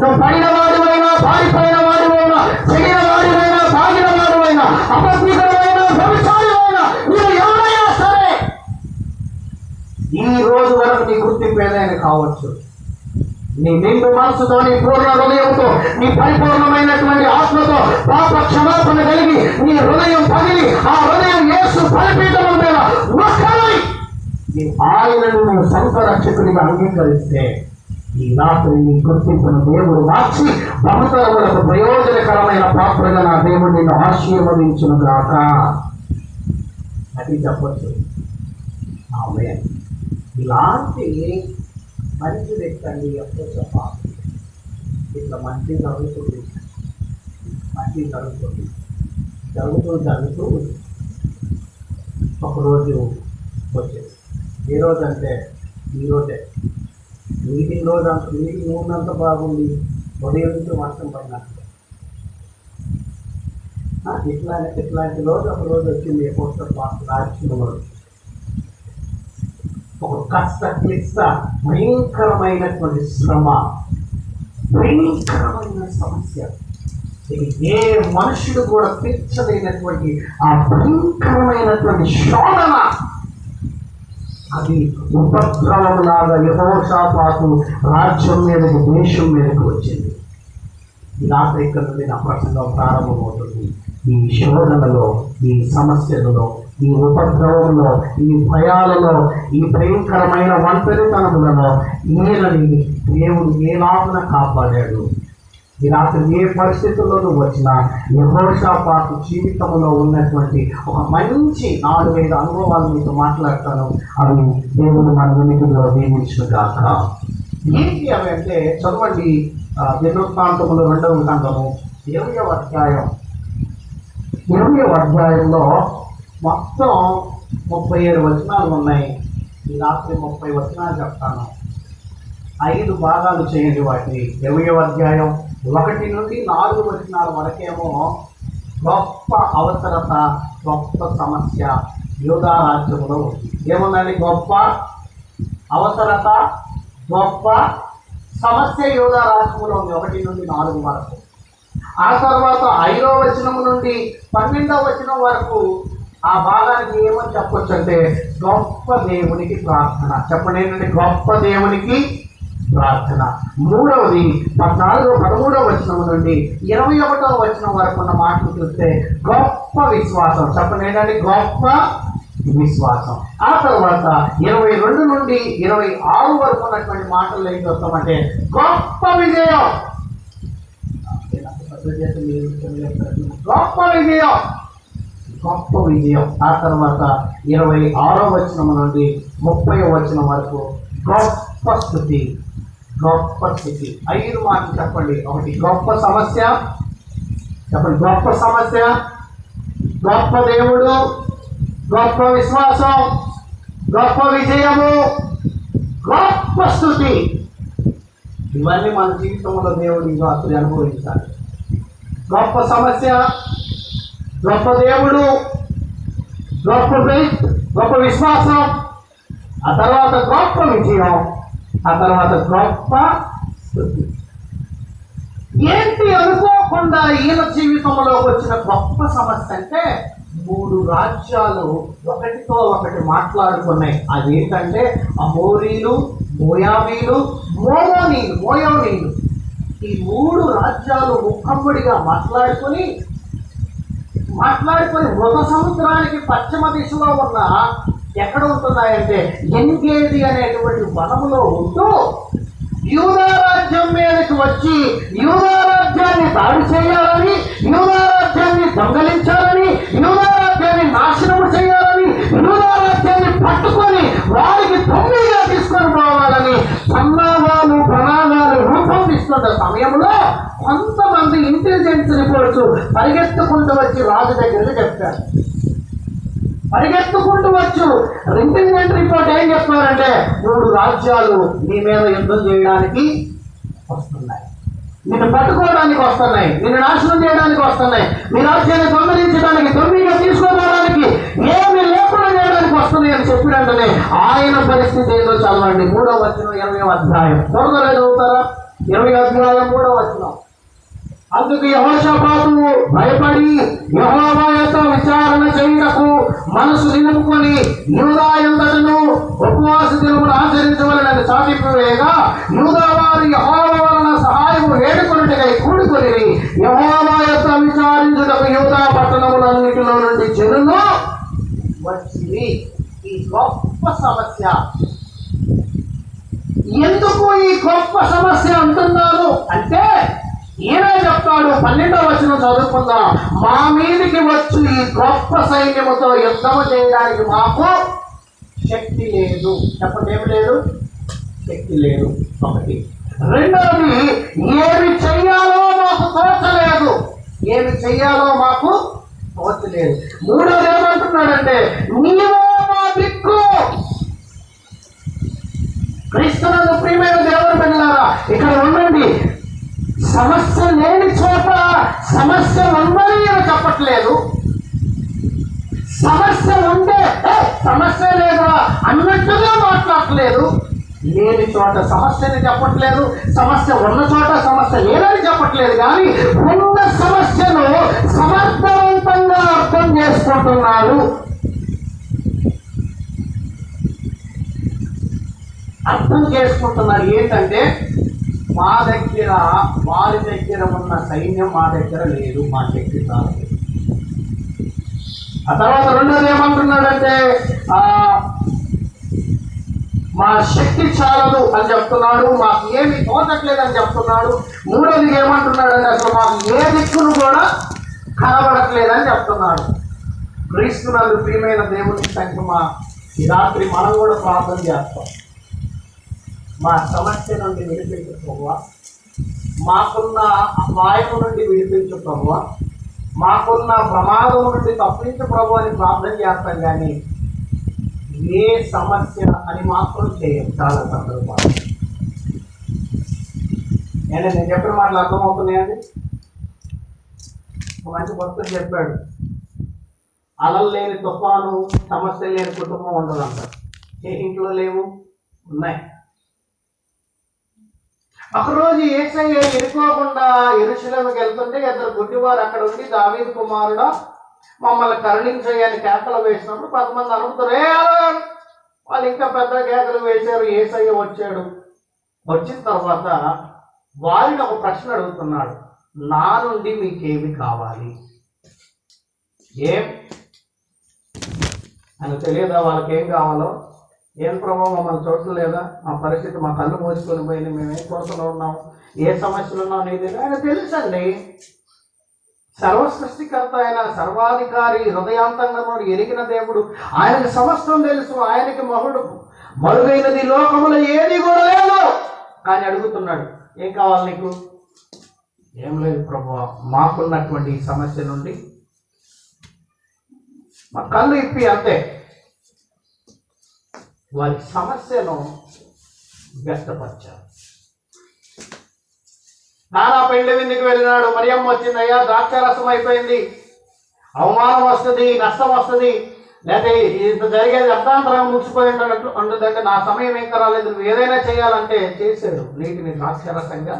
నువ్వు పడిన వాడివైనా, పారిపోయిన వాడివైనా, చెడిన వాడివైనా, తాగిన వాడివైనా, అపవిత్రుడైనా, వ్యభిచారివైనా, మీరు ఎవరైనా సరే ఈ రోజు వరకు నీ గుర్తింపు ఏదైనా కావచ్చు. నీ నిండు మనసుతో, నీ పూర్ణ హృదయంతో, నీ పరిపూర్ణమైనటువంటి ఆత్మతో పాప క్షమాపణ కలిగి నీ హృదయం పగిలి ఆ హృదయం యేసు బలిపీఠం మీద ఒక్కరై ఆయనను నువ్వు సొంత రక్షకునిగా అంగీకరిస్తే ఈ రాత్రి నీ గుర్తింపును దేవుడు మార్చి బహుతరములకు ప్రయోజనకరమైన పాత్రగా నా దేవుడు నిన్ను ఆశీర్వదించును గాక అది చెప్పచ్చు. ఆమేన్. ఇలాంటి మంచి వ్యక్తి అండి ఎప్పుడు చెప్పాలి. ఇట్లా మంచి జరుగుతుంది, మంచి జరుగుతుంది, జరుగుతూ ఒకరోజు వచ్చేది. ఏ రోజు అంటే ఈరోజే మీటింగ్ రోజు అంత మీటింగ్ ఉన్నంత బాగుంది, ఉదయం నుంచి వర్షం పడినట్టు. ఇట్లాంటి రోజు ఒక రోజు వచ్చింది. పోస్టర్ పాస్ రాజకీయ ఒక కష్ట క్లిష్ట భయంకరమైనటువంటి శ్రమ, భయంకరమైన సమస్య, ఏ మనుషుడు కూడా తీర్చలేనటువంటి ఆ భయంకరమైనటువంటి శోధన, అది ఉపద్రవంలాగా యెహోషాపాతు రాజ్యం మీదకి, దేశం మీదకి వచ్చింది. ఈ రాత్రి ఇక్కడ నుండి నా ప్రసంగం ప్రారంభమవుతుంది. ఈ శోధనలో, ఈ సమస్యలలో, ఈ ఉపద్రవంలో, ఈ భయాలలో, ఈ భయంకరమైన ఒంటరితనములలో ఈయనని దేవుడు ఏ లాభన కాపాడాడు. ఈ రాత్రి ఏ పరిస్థితుల్లోనూ వచ్చినా యెహోషాపాతు జీవితంలో ఉన్నటువంటి ఒక మంచి 4-5 అనుభవాలు మీతో మాట్లాడతాను. అవి దేవుడు మన వినికిడిలో దీవించుగాక. ఏంటి అవి అంటే చదవండి. దినవృత్తాంతములు 2వ గ్రంథము 20వ అధ్యాయం. 20వ అధ్యాయంలో మొత్తం 37 వచనాలు ఉన్నాయి. ఈ రాత్రి 30 వచనాలు చెప్తాను. 5 భాగాలు చేయండి వాటిని. 20వ అధ్యాయం 1 నుండి 4 వచనాల వరకేమో గొప్ప అవసరత, గొప్ప సమస్య యూదా రాజ్యంలో ఉంది. ఏముందండి? గొప్ప అవసరత, గొప్ప సమస్య యూదా రాజ్యంలో ఉంది 1 నుండి 4 వరకు. ఆ తర్వాత 5వ వచనం నుండి 12వ వచనం వరకు ఆ భాగానికి ఏమని చెప్పొచ్చు అంటే గొప్ప దేవునికి ప్రార్థన. చెప్పండి ఏంటంటే గొప్ప దేవునికి ప్రార్థన. 3వది 13వ వచనం నుండి 21వ వచనం వరకు ఉన్న మాటలు చూస్తే గొప్ప విశ్వాసం. చెప్పండి ఏంటంటే గొప్ప విశ్వాసం. ఆ తర్వాత 22 నుండి 26 వరకు ఉన్నటువంటి మాటలు ఏం చూస్తామంటే గొప్ప విజయం. గొప్ప విజయం, గొప్ప విజయం. ఆ తర్వాత 26వ వచనం నుండి 30వ వచనం వరకు గొప్ప స్థుతి, గొప్ప స్థితి. 5 మాటలు చెప్పండి. ఒకటి గొప్ప సమస్య, చెప్పండి గొప్ప సమస్య, గొప్ప దేవుడు, గొప్ప విశ్వాసం, గొప్ప విజయము, గొప్ప స్థుతి. ఇవన్నీ మన జీవితంలో దేవుడు ఈ రాత్రి అనుభవించాలి. గొప్ప సమస్య, గొప్ప దేవుడు, గొప్ప ఫెయిత్, గొప్ప విశ్వాసం, ఆ తర్వాత గొప్ప విజయం, ఆ తర్వాత గొప్ప స్థుతి. ఏంటి అనుకోకుండా ఈయన జీవితంలో వచ్చిన గొప్ప సమస్య అంటే 3 రాజ్యాలు ఒకటితో ఒకటి మాట్లాడుకున్నాయి. అదేంటంటే అమోరీలు, మోయాబీలు, మోయోనీలు. ఈ 3 రాజ్యాలు ముఖమ్మడిగా మాట్లాడుకుని మాట్లాడుకొని మృత సముద్రానికి పశ్చిమ దిశలో ఉన్న ఎక్కడ ఉంటున్నాయంటే ఎంగేది అనేటువంటి వనములో ఉంటూ యూదా రాజ్యం మీదకి వచ్చి యూదా రాజ్యాన్ని దాడి చేయాలని, యూదా రాజ్యాన్ని దొంగలించాలని, యూదా రాజ్యాన్ని నాశనము చేయాలని, యూదా రాజ్యాన్ని పట్టుకొని వారికి దొంగగా తీసుకొని పోవాలని ప్రణాళాలు రూపొందిస్తున్న సమయంలో కొంతమంది ఇంటెలిజెన్స్ రిపోర్ట్స్ పరిగెత్తుకుంటూ వచ్చి రాజు దగ్గరికి చెప్తారు. పరిగెత్తుకుంటూ వచ్చు ఇంటెలిజెంట్ రిపోర్ట్ ఏం చెప్తున్నారంటే 3 రాజ్యాలు నీ మీద యుద్ధం చేయడానికి వస్తున్నాయి, నిన్ను పట్టుకోవడానికి వస్తున్నాయి, నిన్ను నాశనం చేయడానికి వస్తున్నాయి, నీ రాజ్యాన్ని దొంగలించడానికి, దొంగగా తీసుకోవడానికి, ఏమి లేకుండా చేయడానికి వస్తున్నాయి అని చెప్పినట్టునే ఆయన పరిస్థితి ఏదో చదవండి. 3వ వచనం 20వ అధ్యాయం త్వరగా చదువుతారా? 20వ అధ్యాయం 3వ వచనం. అందుకు యెహోషాపాతు భయపడి యెహోవా యొక్క విచారణ చేయుటకు మనసు నిలుపుకొని యూదా యంతటను ఉపవాస దినమును ఆచరించవలెనని సాటింపవేయగా యూదా వారు యెహోవా వలన సహాయము వేడుకొనుటకై కూడుకొని యెహోవా యొక్క విచారించుటకు యూదా పట్టణములన్నిటిలో నుండి జనులు వచ్చింది. ఈ గొప్ప సమస్య. ఎందుకు ఈ గొప్ప సమస్య అంటున్నాను అంటే ఈయన చెప్తాడు. 12వ వచనం చదువుకుందాం. మా మీదికి వచ్చి ఈ గొప్ప సైన్యముతో యుద్ధము చేయడానికి మాకు శక్తి లేదు. చెప్పండి, ఏమి లేదు? శక్తి లేదు. ఒకటి. రెండవది, ఏమి చెయ్యాలో మాకు తోచలేదు. ఏమి చెయ్యాలో మాకు తోచలేదు. మూడవది ఏమంటున్నాడంటే నీవో మా దిక్కు. క్రీస్తునందు ప్రియమైన దేవుని బిడ్డలారా, ఇక్కడ ఉండండి. సమస్య లేని చోట సమస్య ఉందని చెప్పట్లేదు. సమస్య ఉంటే సమస్య లేదురా అన్నట్టుగా మాట్లాడట్లేదు. లేని చోట సమస్యని చెప్పట్లేదు, సమస్య ఉన్న చోట సమస్య లేదని చెప్పట్లేదు. కానీ ఉన్న సమస్యను సమర్థవంతంగా అర్థం చేసుకుంటున్నారు. అర్థం చేసుకుంటున్నారు ఏంటంటే మా దగ్గర వారి దగ్గర ఉన్న సైన్యం మా దగ్గర లేదు, మా శక్తి చాలదు. ఆ తర్వాత రెండోది ఏమంటున్నాడంటే మా శక్తి చాలదు అని చెప్తున్నాడు, మాకు ఏమి తోచట్లేదని చెప్తున్నాడు. మూడోది ఏమంటున్నాడంటే అసలు మాకు ఏ దిక్కును కూడా కనబడట్లేదని చెప్తున్నాడు. క్రీస్తునందు ప్రియమైన దేవుని సంఖ్య ఈ రాత్రి మనం కూడా ప్రార్థన చేస్తాం. మా సమస్య నుండి విడిపించు ప్రభువా, మాకున్న అపాయం నుండి విడిపించు ప్రభువా, మాకున్న ప్రమాదం నుండి తప్పించు ప్రభు అని ప్రార్థన చేస్తాం. కానీ ఏ సమస్య అని మాత్రం చేయం చాలా సందర్భాలు. నేను చెప్పిన మాటలు అర్థమవుతున్నాయండి. ఒక మంచి భక్తుడు చెప్పాడు, అలలు లేని తుఫాను, సమస్య లేని కుటుంబం ఉండదంట. ఏ ఇంట్లో లేవు? ఉన్నాయి. ఒకరోజు యేసయ్య ఎరుకోకుండా యెరూషలేముకి వెళ్తుంటే 2 గుడ్డివారు అక్కడ ఉండి దావీదు కుమారుడా మమ్మల్ని కరుణించని కేకలు వేసినప్పుడు 10 మంది అనుకుంటారు. వాళ్ళు ఇంకా పెద్ద కేకలు వేశారు. యేసయ్య వచ్చాడు. వచ్చిన తర్వాత వారిని ఒక ప్రశ్న అడుగుతున్నాడు, నా నుండి మీకేమి కావాలి? ఏం అని తెలియదా వాళ్ళకి ఏం కావాలో? ఏం ప్రభావం మమ్మల్ని చూడలేదా? మా పరిస్థితి, మా కళ్ళు మోసుకొని పోయింది, మేము ఏ కొరతలో ఉన్నాం, ఏ సమస్యలు ఉన్నాం నీది ఆయన తెలుసండి. సర్వసృష్టికర్త ఆయన, సర్వాధికారి, హృదయాంతంగా ఎరిగిన దేవుడు. ఆయనకి సమస్తం తెలుసు. ఆయనకి మరుగైనది లోకములో ఏది కూడా లేదు. కానీ అడుగుతున్నాడు, ఏం కావాలి నీకు? ఏం లేదు ప్రభువా, మాకున్నటువంటి ఈ సమస్య నుండి మా కళ్ళు ఇప్పి అంతే. వారి సమస్యను వ్యక్తపరిచారు. నానా పెళ్లి విందుకు వెళ్ళినాడు. మరియమ్మ వచ్చింది, అయ్యా ద్రాక్షారసం అయిపోయింది, అవమానం వస్తుంది, నష్టం వస్తుంది, లేకపోతే ఇంత జరిగేది అర్థాంతరంగా ముగిసిపోయి ఉండదంటే నా సమయం ఇంకా రాలేదు, నువ్వు ఏదైనా చేయాలంటే చేశాడు. నీటిని ద్రాక్షారసంగా.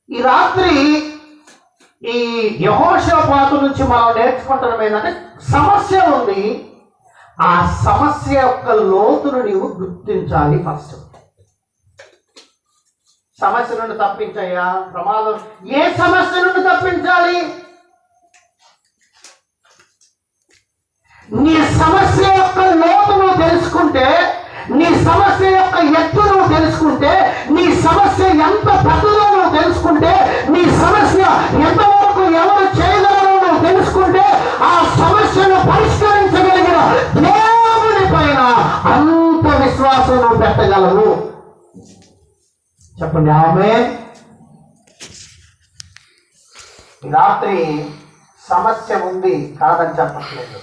ఈ రాత్రి ఈ యెహోషాపాతు నుంచి మనం నేర్చుకుంటున్నాం ఏంటంటే సమస్య ఉంది, ఆ సమస్య యొక్క లోతును నీవు గుర్తించాలి. ఫస్ట్ సమస్య నుండి తప్పించయ్యా, ప్రమాదం. ఏ సమస్య నుండి తప్పించాలి? నీ సమస్య యొక్క లోతు నువ్వు తెలుసుకుంటే, నీ సమస్య యొక్క ఎత్తు నువ్వు తెలుసుకుంటే, నీ సమస్య ఎంత పెద్దదో నువ్వు తెలుసుకుంటే, నీ సమస్య ఎంతవరకు ఎవరు చేయగలరో నువ్వు తెలుసుకుంటే, ఆ సమస్యను పరిష్కరించగలిగిన దేవుని పైన అంత విశ్వాసం నువ్వు పెట్టగలవు. చెప్పండి ఆమేన్. ఈ రాత్రి సమస్య ఉంది కాదని చెప్పట్లేదు,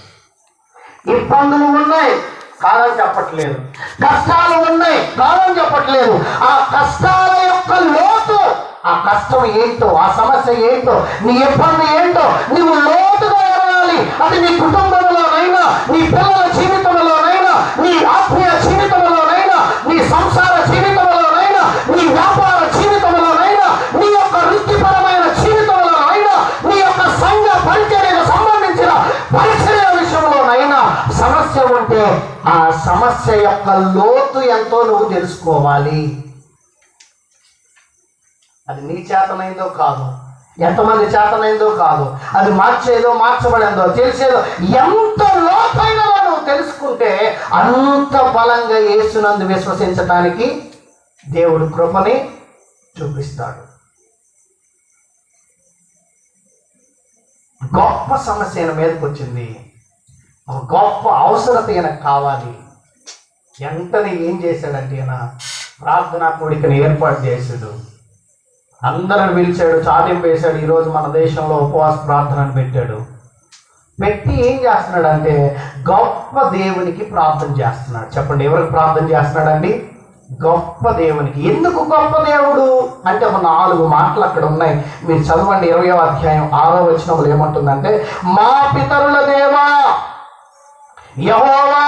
ఇబ్బందులు ఉన్నాయి కాదని చెప్పట్లేదు, కష్టాలు ఉన్నాయి కాదని చెప్పట్లేదు. ఆ కష్టాల యొక్క లోతు, ఆ కష్టం ఏంటో, ఆ సమస్య ఏంటో, నీ ఇబ్బంది ఏంటో నీవు లోతుగా ఎరగాలి. అది నీ కుటుంబంలోనైనా, నీ పిల్లల జీవితంలోనైనా, నీ ఆత్మీయ జీవితంలోనైనా, నీ సంసార జీవితంలోనైనా, నీ వ్యాపార జీవితంలోనైనా, నీ యొక్క వృత్తిపరమైన జీవితంలోనైనా, నీ యొక్క సంఘ పరిచర్యకు సంబంధించిన పరిచర్య విషయంలోనైనా సమస్య ఉంటే ఆ సమస్య యొక్క లోతు ఎంతో నువ్వు తెలుసుకోవాలి. అది నీ చేతనైందో కాదు, ఎంతమంది చేతనైందో కాదు, అది మార్చేదో మార్చబడిందో తెలిసేదో, ఎంత లోతైన నువ్వు తెలుసుకుంటే అంత బలంగా యేసునందు విశ్వసించడానికి దేవుడు కృపని చూపిస్తాడు. గొప్ప సమస్య ఆయన మీదకి వచ్చింది, ఒక గొప్ప అవసరత ఈయనకు కావాలి. వెంటనే ఏం చేశాడంటే ఈయన ప్రార్థనా కోడికని ఏర్పాటు చేశాడు, అందరిని పిలిచాడు, చాటింపు వేశాడు. ఈరోజు మన దేశంలో ఉపవాస ప్రార్థనను పెట్టాడు. పెట్టి ఏం చేస్తున్నాడంటే గొప్ప దేవునికి ప్రార్థన చేస్తున్నాడు. చెప్పండి, ఎవరికి ప్రార్థన చేస్తున్నాడండి? గొప్ప దేవునికి. ఎందుకు గొప్ప దేవుడు అంటే ఒక 4 మాటలు అక్కడ ఉన్నాయి, మీరు చదవండి. 20వ అధ్యాయం 6వ వచనంలో ఏమంటుందంటే, మా పితరుల దేవా యెహోవా,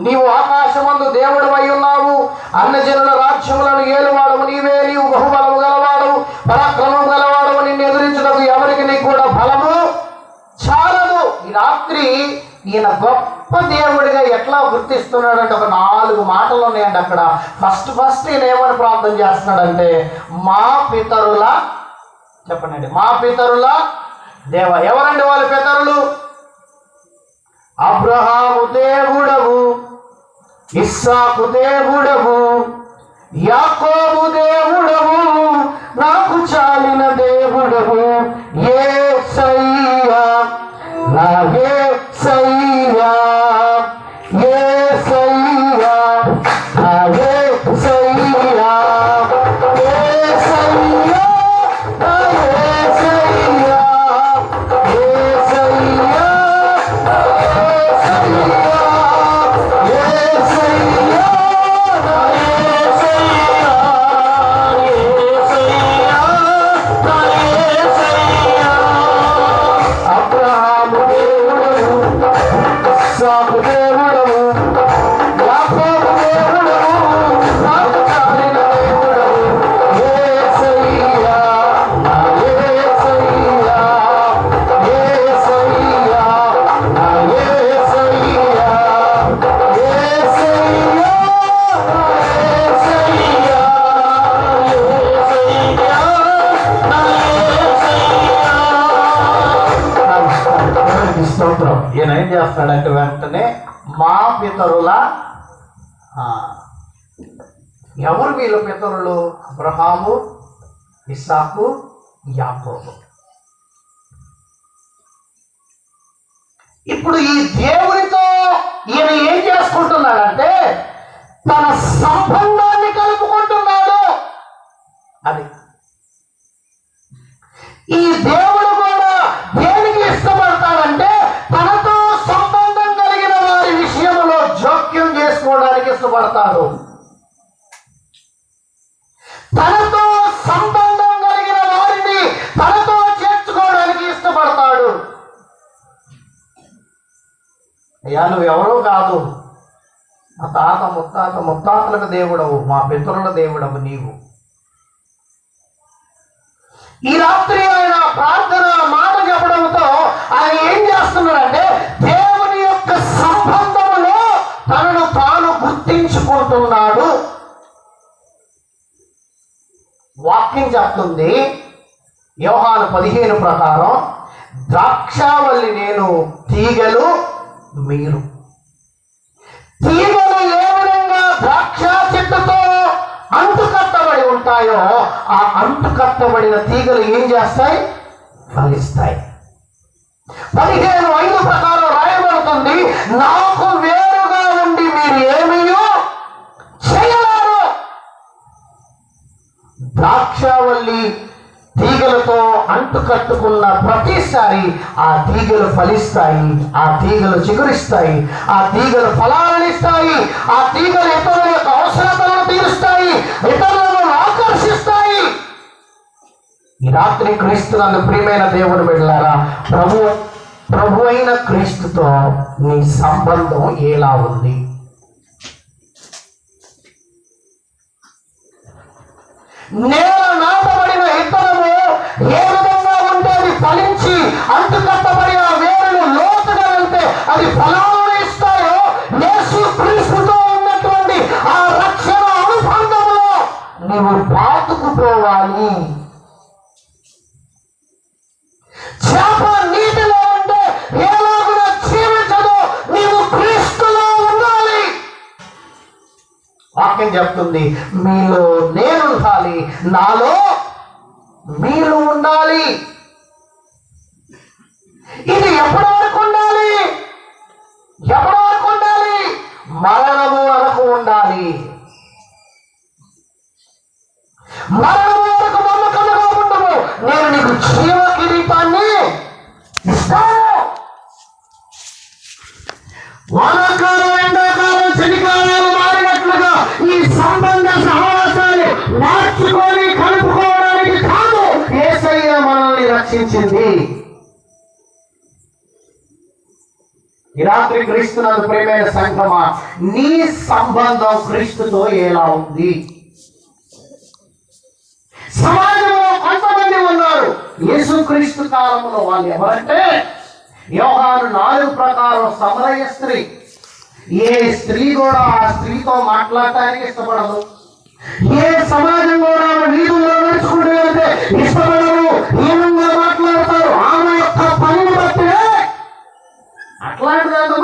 నీవు ఆకాశమందు దేవుడు అయి ఉన్నావు, అన్యజనుల రాజ్యములను ఏలువాడవు నీవే, నీవు బహుబలము గలవాడవు, పరాక్రమం గలవాడవు, నిన్ను ఎదురించుటకు ఎవరికి నీకు కూడా బలము చాలదు. ఈ రాత్రి ఈయన గొప్ప దేవుడిగా ఎట్లా గుర్తిస్తున్నాడంటే ఒక 4 మాటలు ఉన్నాయండి అక్కడ. ఫస్ట్ ఈయన ఏమని ప్రార్థన చేస్తున్నాడంటే, మా పితరుల, చెప్పండి, మా పితరుల దేవ. ఎవరండి వాళ్ళ పితరులు? అబ్రహాము దేవుడవు, ఇస్సాకు దేవుడవు, యాకోబు దేవుడవు, నాకు చాలిన దేవుడవు యేసయ్యా, నా యేసయ్యా, యేసయ్యా, నా యేసయ్యా, యేసయ్యా, నా యేసయ్యా, యేసయ్యా, ఈయన ఏం చేస్తాడంటే వెంటనే మా పితరుల, ఎవరు వీళ్ళ పితరులు? అబ్రహాము, ఇస్సాకు, యాకోబు. ఇప్పుడు ఈ దేవునితో ఈయన ఏం చేసుకుంటున్నాడంటే తన సంబంధాన్ని కలుపుకుంటున్నాడు. అది ఈ దేవుడు కూడా దేనికి ఇష్టపడతాడంటే తనతో సంబంధం కలిగిన వారి విషయంలో జోక్యం చేసుకోవడానికి ఇష్టపడతాడు. తనతో సంబంధం కలిగిన వారిని తనతో చేర్చుకోవడానికి ఇష్టపడతాడు. అయ్యా, నువ్వు ఎవరో కాదు, మా తాత ముత్తాతలకు దేవుడవు, మా పితరుల దేవుడవు నీవు. ఈ రాత్రి ఆయన ప్రార్థన మాట చెప్పడంతో ఆయన ఏం చేస్తున్నాడంటే దేవుని యొక్క సంబంధములో తనను తాను గుర్తించుకుంటున్నాడు. చెప్తుంది యోహాను 15 ప్రకారం, ద్రాక్షావల్లి నేను, తీగలు మీరు. తీగలు ఏ విధంగా ద్రాక్ష చెట్టుతో అంటు కట్టబడి ఉంటాయో, ఆ అంటు కట్టబడిన తీగలు ఏం చేస్తాయి? ఫలిస్తాయి. 15:5 ప్రకారం రాయబడుతుంది, నాకు వేరుగా ఉండి మీరు ఏమయ్యో చేయలేరు. ద్రాక్షావల్లి తీగలతో అంటు కట్టుకున్న ప్రతిసారి ఆ తీగలు ఫలిస్తాయి, ఆ తీగలు చిగురిస్తాయి, ఆ తీగలు ఫలాలనిస్తాయి, ఆ తీగలు ఇతరుల యొక్క అవసరతలను తీరుస్తాయి, ఇతరులను ఆకర్షిస్తాయి. ఈ రాత్రి క్రీస్తునందు ప్రియమైన దేవుని బిడ్డలారా, ప్రభు అయిన క్రీస్తుతో నీ సంబంధం ఎలా ఉంది? నేల నాటబడిన విత్తనము ఏ విధంగా ఉంటే అది ఫలించి అంటుకట్టబడి ఆ వేరులు లోతుగా వెళ్తే అది ఫలాలను ఇస్తాయో, యేసు క్రీస్తుతో ఉన్నటువంటి ఆ రక్షణ అనుబంధంలో నీవు పాతుకుపోవాలి. చేప నీటిలో ఉంటే ఎలాగున జీవించదో నీవు క్రీస్తులో ఉండాలి. వాక్యం చెప్తుంది, మీలో నేను ఉండాలి, నాలో మీరు ఉండాలి. ఇది ఎప్పటి వరకు ఉండాలి? ఎప్పటి వరకు ఉండాలి? మరణము వరకు ఉండాలి. మరణము వరకు నమ్మకంగా ఉండము. నేను నీకు జీవ కిరీటాన్ని ఇస్తాను. వానాకాలం, ఎండాకాలం, చలికాలాలు మారినట్లుగా ఈ సంబంధ సహవాసాలు మార్చుకొని కలుపుకోవడానికి కాదు యేసయ్య మనల్ని రక్షించింది. ఈ రాత్రి క్రీస్తునందు ప్రియమైన సంఘమా, నీ సంబంధం క్రీస్తుతో ఎలా ఉంది? సమాజంలో కొంతమంది ఉన్నారు, యేసుక్రీస్తు కాలంలో వాళ్ళు ఎవరంటే, యోహాను 4 ప్రకారం సమరయ స్త్రీ. ఏ స్త్రీ కూడా ఆ స్త్రీతో మాట్లాడటానికి ఇష్టపడదు. ఏ సమాజం కూడా వీధుల్లో నడుచుకుంటూ వెళ్తే ఇష్టపడరు, ఏమంగా మాట్లాడతారు. ఆమె యొక్క పనిని బట్టి అట్లాంటిదో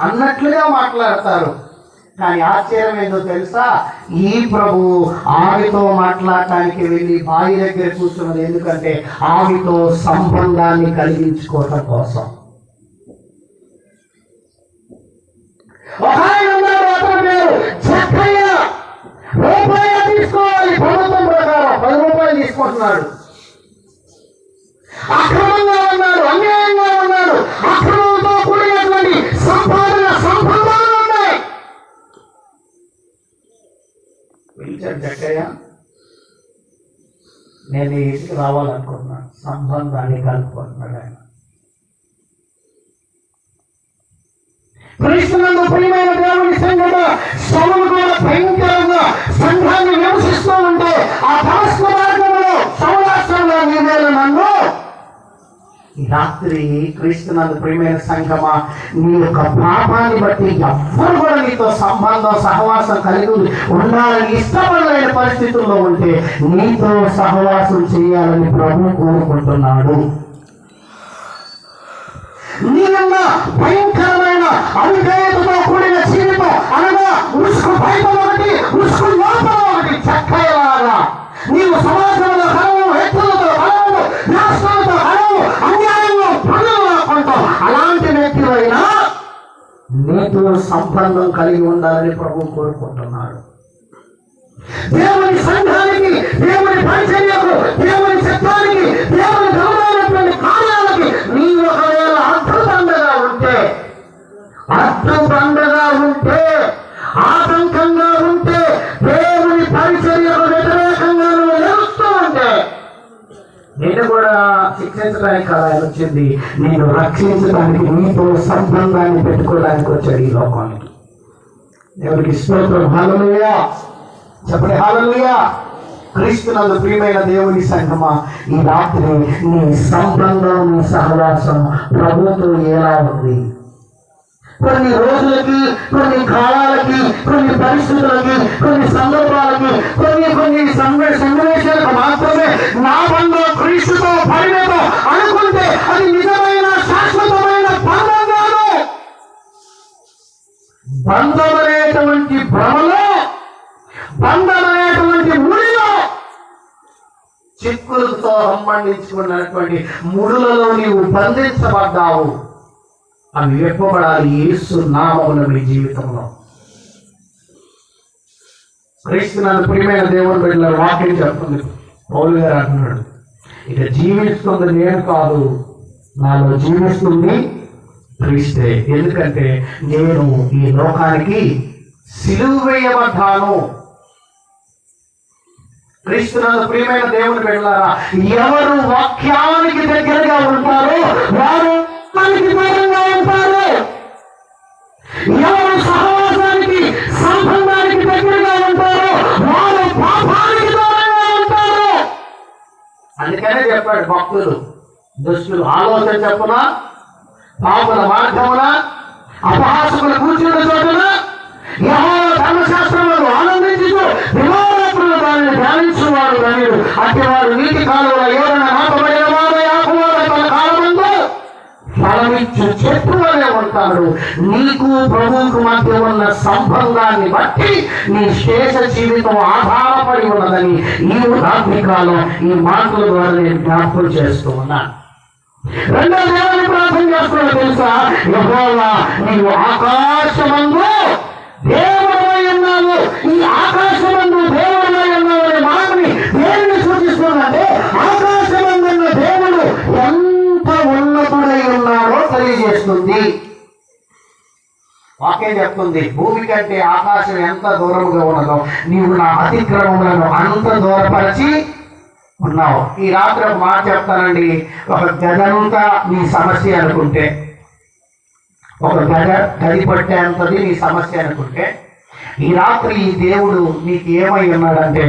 అన్నట్లుగా మాట్లాడతారు. కానీ ఆశ్చర్యం ఏందో తెలుసా? ఈ ప్రభు ఆమెతో మాట్లాడటానికి వెళ్ళి బావి దగ్గర కూర్చున్నది ఎందుకంటే ఆమెతో సంబంధాన్ని కలిగించుకోవటం కోసం. ఒక ఆయన ఉన్నాడు, అతని పేరు జక్కయ్య. రూపాయలు తీసుకోవాలి, ప్రభుత్వం ప్రకారం 10 రూపాయలు తీసుకుంటున్నాడు. అక్రమంగా ఉన్నాడు, అన్యాయంగా ఉన్నాడు, అక్రమంతో కూడినటువంటి సంబంధాలు ఉన్నాయి. పిలిచాడు జక్కయ్య, నేను ఇంటికి రావాలనుకుంటున్నాను. సంబంధాన్ని కలుపుకుంటున్నాడు ఆయన. క్రీస్తునందు ప్రియమైన దేవుని సంఘటన శ్రమలు కూడా భయంకరంగా సంఘాన్ని విమర్శిస్తూ ఉంటే ఆ దాస్య మార్గంలో సౌరాష్ట్రంలో నీవేళ నన్ను ఈ రాత్రి క్రీస్తునందు ప్రియమైన సంఘమా, నీ యొక్క పాపాన్ని బట్టి ఎవ్వరు కూడా నీతో సంబంధం సహవాసం కలిగి ఉండాలని ఇష్టపడలేని పరిస్థితుల్లో ఉంటే నీతో సహవాసం చేయాలని ప్రభువు కోరుకుంటున్నాడు. నీవన్న భయంకరమైన అవిధేయతతో కూడిన జీవితం అనగా ఉసుకు బయట ఒకటి, ఉసుకు లోపల ఒకటి, చక్కయలాగా నీవు సమాజంలో కలవు, వ్యక్తులతో కలవు, రాష్ట్రాలతో కలవు, అన్యాయంలో పనులు కొంటావు. అలాంటి వ్యక్తులైనా నీతో సంబంధం కలిగి ఉండాలని ప్రభువు కోరుకుంటున్నాడు. దేవుని సంఘానికి, దేవుని పరిచర్యకు, దేవుని చిత్తానికి, దేవుని గౌరవమైనటువంటి కార్యాలకి నీ ఒకవేళ అడ్డుబండగా ఉంటే ఆటంకంగా ఉంటే దేవుని పరిచర్యకు వ్యతిరేకంగా నువ్వు ఎదురుస్తూ ఉంటే నేను కూడా శిక్షించడానికి కదా వచ్చింది, నేను రక్షించడానికి, నీతో సంబంధాన్ని పెట్టుకోవడానికి వచ్చాడు ఈ లోకానికి. దేవునికి స్తోత్రం. హల్లెలూయా చెప్పండి, హల్లెలూయా. క్రీస్తునందు ప్రియమైన దేవుని సంఘమా, ఈ రాత్రి నీ సంబంధం, నీ సహవాసం ప్రభుతో ఎలా ఉంది? కొన్ని రోజులకి, కొన్ని కాలాలకి, కొన్ని పరిస్థితులకి, కొన్ని సందర్భాలకి, కొన్ని సన్నివేశాలకు మాత్రమే నా బంధం క్రీస్తుతో పరిమితం అనుకుంటే అది నిజమైన శాశ్వతమైన బంధం కాదు. బంధం అనేటువంటి భ్రమలో, బంధం అనేటువంటి ముడిలో, చిక్కులతో సంబంధించుకున్నటువంటి ముడులలో నీవు బంధించబడ్డావు. అవి విప్పబడాలి యేసు నామమున మీ జీవితంలో. క్రీస్తునందు ప్రియమైన దేవుని బిడ్డల వాక్యం చెప్తుంది. పౌలు గారు అంటున్నాడు, ఇక జీవిస్తుంది నేను కాదు, నాలో జీవిస్తుంది క్రీస్తే. ఎందుకంటే నేను ఈ లోకానికి సిలువ వేయబడ్డాను. క్రీస్తునందు ప్రియమైన దేవుని బిడ్డలారా, ఎవరు వాక్యానికి దగ్గరగా ఉంటారో వారు దూరంగా ఉంటారు. ఎవరు సహవాసానికి, సంబంధానికి దగ్గరగా ఉంటారో వారు పాపానికి దూరంగా ఉంటారు. అందుకనే చెప్పాడు భక్తులు, దుష్టులు ఆలోచన చెప్పున, పాపుల మార్గమున, అపహాసకులు కూర్చున్న చోటున యెహోవా ధర్మశాస్త్రములను ఆనందించుచు దివారాత్రులు దానిని ధ్యానించువాడు ధన్యుడు. అట్టివారు నీటి కాలువల ఎవరైనా నాటబడిన వారు యాకోబు తన కాలమందు ఫలమిచ్చు చెట్టు వలె ఉంటాడు. నీకు ప్రభువుకు మధ్య ఉన్న సంబంధాన్ని బట్టి నీ శేష జీవితం ఆధారపడి ఉన్నదని ఈ రాత్రి కాలం ఈ మాటల ద్వారా నేను జ్ఞాపకం చేస్తూ ఉన్నాను. రెండో దేవుని ప్రార్థన చేస్తున్నాడు తెలుసా? యెహోవా నీవు ఆకాశమందు దేవుడై ఉన్నావు. ఈ ఆకాశమందు దేవుడై ఉన్నావు అనే మాటని దేనిని సూచిస్తుందంటే ఆకాశమందున్న దేవుడు ఎంత ఉన్నతుడై ఉన్నాడో తెలియజేస్తుంది. వాక్యం చెప్తుంది, భూమి కంటే ఆకాశం ఎంత దూరముగా ఉన్నదో నీవు నా అతిక్రమములను అంత దూరపరిచి ఉన్నావు. ఈ రాత్రి ఒక మాట చెప్తానండి. ఒక గదంతా నీ సమస్య అనుకుంటే, ఒక గది పట్టేంతది నీ సమస్య అనుకుంటే, ఈ రాత్రి ఈ దేవుడు నీకు ఏమై ఉన్నాడంటే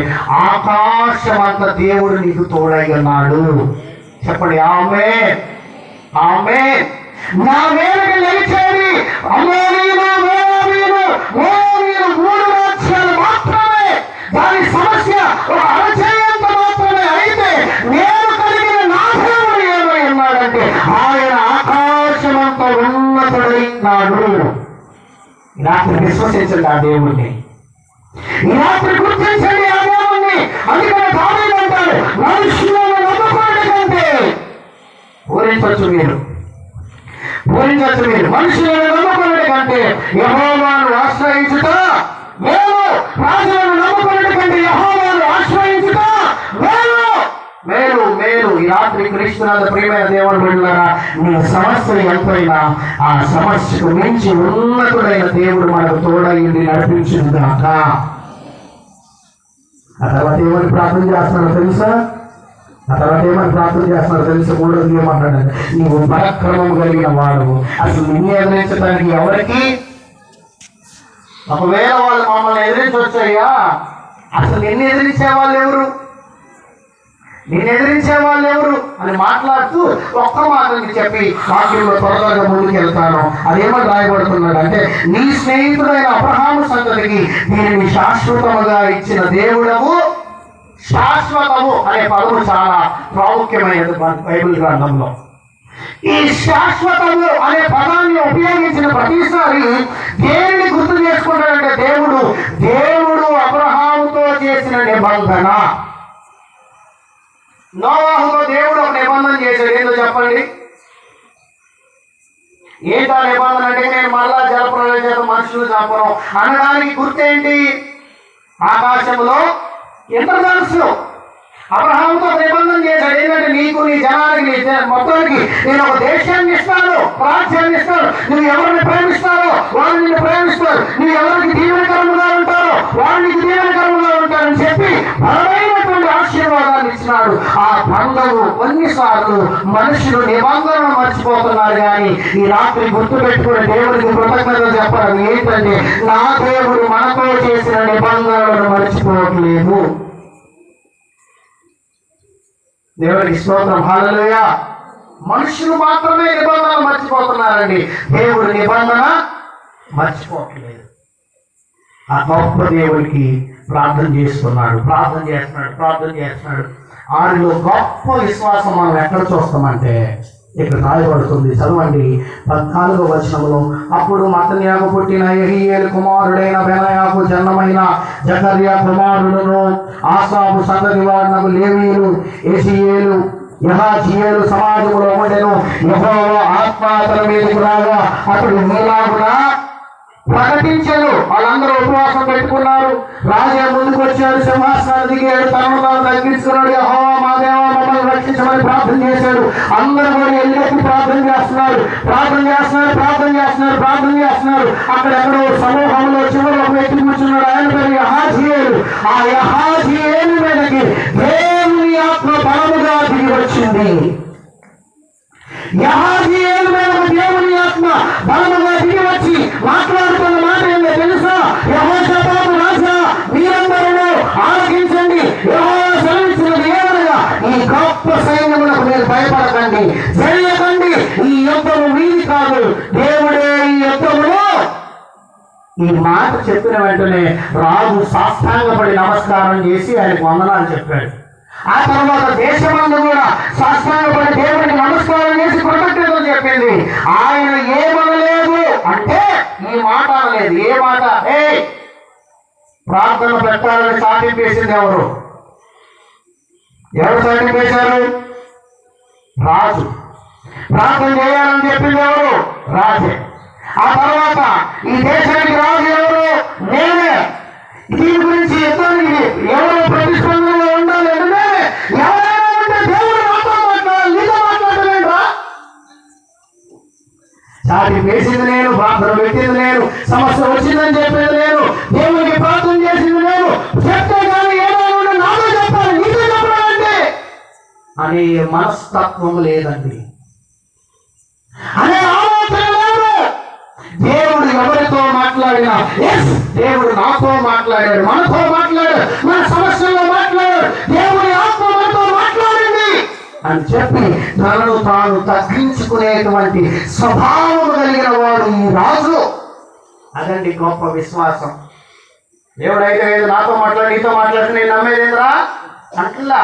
ఆకాశమంత దేవుడు నీకు తోడై ఉన్నాడు. చెప్పండి ఆమేన్, ఆమేన్. నా వేలకు లేచేది అమోరీయులు, మోయాబీయులు, 3 రాజ్యాలు మాత్రమే. దాని సమస్య ఒక అరచేయంత మాత్రమే. అయితే నేను కలిగిన నా దేవుడు ఏమై ఉన్నాడంటే ఆయన ఆకాశమంత ఉన్నతుడైనాడు. ఈ రాత్రి విశ్వసించండి ఆ దేవుణ్ణి. ఈ రాత్రి గుర్తించండి ఆ దేవుణ్ణి. అందుకని దావీదు అంటాడు, మనుషులను నమ్ముకోండి కంటే పూరించవచ్చు మీరు మనుషులను నమ్ముకున్నటి కంటే యెహోవాను ఆశ్రయించుట మేలు. రాజులను నమ్ముకున్నటి కంటే యెహోవాను ఆశ్రయించుట మేలు, మేలు, మేలు. ఈ రాత్రి క్రీస్తునందు ప్రియమైన దేవుని బిడ్డలారా, నీ సమస్య ఎంతైనా ఆ సమస్యకు మించి ఉన్నతుడైన దేవుడు మనకు తోడైంది నడిపించుగాక. ఆ తర్వాత ఏమని ప్రార్థన చేస్తున్నారో తెలుసా? మూడోది ఏమంటాడు? నీవు పరాక్రమం కలిగిన వాడు. అసలు నిన్ను ఎదిరించడానికి ఎవరికి? ఒకవేళ వాళ్ళు మమ్మల్ని ఎదిరించి వచ్చాయా, అసలు నిన్ను ఎదిరించే వాళ్ళు ఎవరు? అని మాట్లాడుతూ ఒక్క మాటని చెప్పి వాక్యంలో త్వరగా ముందుకు వెళ్తాను. అదేమని రాయబడుతున్నాడు అంటే, నీ స్నేహితుడైన అబ్రహాము సంతతికి దీనిని శాశ్వతముగా ఇచ్చిన దేవుడవు. శాశ్వతము అనే పదము చాలా ప్రాముఖ్యమైనది బైబిల్ గ్రంథంలో. ఈ శాశ్వతము అనే పదాన్ని ఉపయోగించిన ప్రతిసారి దేనిని గుర్తు చేసుకుంటాడంటే దేవుడు అబ్రహాముతో చేసిన నిబంధన. నోవాహుతో దేవుడు ఒక నిబంధన చేశాడు. ఏంటో చెప్పండి? ఏంటా నిబంధన అంటే, నేను మళ్ళా జలప్రలయం చేత మనుషులు చంపను అనడానికి గుర్తేంటి? ఆకాశంలో ఇంద్రధనుస్సు. అబ్రహాముతో నిబంధన చేశాడు. ఏంటంటే, నీకు, నీ జనానికి, నీ మొత్తానికి నేను ఒక దేశాన్ని ఇస్తాను, రాజ్యాన్ని ఇస్తాను. నువ్వు ఎవరిని ప్రేమిస్తారో వాళ్ళు నిన్ను ప్రేమిస్తారు. నువ్వు ఎవరికి దీవెనకరముగా ఉంటారో వాళ్ళు నీకు దీవెనకరముగా ఉంటారని చెప్పి బలమైనటువంటి ఆశీర్వాదాన్ని ఇచ్చినాడు. ఆ బంధము కొన్నిసార్లు మనుషులు నిబంధనలు మర్చిపోతున్నారు. కానీ ఈ రాత్రి గుర్తు పెట్టుకుని దేవుడికి కృతజ్ఞతలు చెప్పాలి. ఏంటంటే, నా దేవుడు మనతో చేసిన నిబంధనలను మర్చిపోవట్లేదు. దేవుడికి స్తోత్రం, హల్లెలూయా. మనుషులు మాత్రమే నిబంధనలు మర్చిపోతున్నారండి. దేవుడి నిబంధన మర్చిపోవట్లేదు. ఆ గొప్ప దేవుడికి ప్రార్థన చేస్తున్నాడు. వారిలో గొప్ప విశ్వాసం మనం ఎక్కడ చూస్తామంటే ఇక్కడ రాయబడుతుంది. చదవండి 14వ వచనంలో. అప్పుడు మత్తన్యాకు పుట్టిన యెహీయేలు కుమారుడైన బెనాయాకు జన్మమైన జకర్యా కుమారుడును ఆసాపు సంతతి వారినకు లేవీయులు యెషీయేలు యహాజీయేలు సమాజంలో ఉండెను. యెహోవా ఆత్మ అతని మీదకు రాగా అతడు మీలాగున ప్రకటించాడు. వాళ్ళందరూ ఉపవాసం పెట్టుకున్నారు. రాజే ముందుకు వచ్చాడు, సింహాసనాన్ని దిగాడు, తనను తాను తగ్గించుకున్నాడు. యెహోవా మా దేవా మమ్మల్ని రక్షించమని ప్రార్థన చేశాడు. అందరూ కూడా ఎల్లెత్తి ప్రార్థన చేస్తున్నారు. అక్కడ ఎక్కడో సమూహంలో చివరి ఒక వ్యక్తి కూర్చున్నాడు. ఆయన పేరు యహాజీయేలు. ఆ యహాజీయేలు మీదకి దేవుని ఆత్మ బలముగా దిగి వచ్చింది. యెహోషాపాతు మీద దేవుని ఆత్మ బలముగా దిగి వచ్చి మాట్లాడుతున్న మాట ఏంటో తెలుసా? యెహోషాపాతు రాజా, మీరందరూ ఆలకించండి. యెహోవా సెలవిచ్చినది ఏమనగా, ఈ గొప్ప సైన్యములకు మీరు భయపడకండి, చేయకండి. ఈ యుద్ధము మీది కాదు, దేవుడే ఈ యుద్ధములో. ఈ మాట చెప్పిన వెంటనే రాజు సాష్టాంగపడి నమస్కారం చేసి ఆయనకు వందనాలు చెప్పాడు. ఆ తర్వాత దేశమందు కూడా సాష్టాంగపడి దేవుడికి నమస్కారం చేసి కృతజ్ఞతలు చెప్పింది. ఆయన ఏమనలేదు అంటే ఈ మాట అనలేదు. ఏ మాట? ప్రార్థన పెట్టాలని సాటింపేసింది ఎవరు సాటింపేశారు? రాజు. ప్రార్థన చేయాలని చెప్పింది ఎవరు? రాజే. ఆ తర్వాత ఈ దేశానికి రాజు ఎవరు? నేనే. దీని గురించి యుద్ధానికి ఎవరు ప్రతిస్పందనలో ఉండాలి అంటే ఎవరైనా ఉంటే దేవుడు నాతో మాట్లాడాలి, నీతో మాట్లాడలేదురా. చాటి వేసింది నేను, ప్రార్థన పెట్టింది నేను, సమస్య వచ్చిందని చెప్పేది నేను, దేవునికి ప్రార్థన చేసింది నేను. చెప్తే కానీ ఏదైనా నాతో చెప్పాలి, నీతో చెప్పాలంటే అనే మనస్తత్వం లేదండి, అనే ఆలోచన లేదు. దేవుడు ఎవరితో మాట్లాడినా దేవుడు నాతో మాట్లాడాడు, మనతో మాట్లాడాడు, మన సమస్యల్లో మాట్లాడాడు, దేవుడి ఆత్మ మనతో మాట్లాడింది అని చెప్పి తనను తాను తగ్గించుకునేటువంటి స్వభావం కలిగిన వాడు ఈ రాజు. అదండి గొప్ప విశ్వాసం. దేవుడైతే లేదు, నాతో మాట్లాడి నీతో మాట్లాడితే నేను నమ్మేదేంద్రా అంటలా.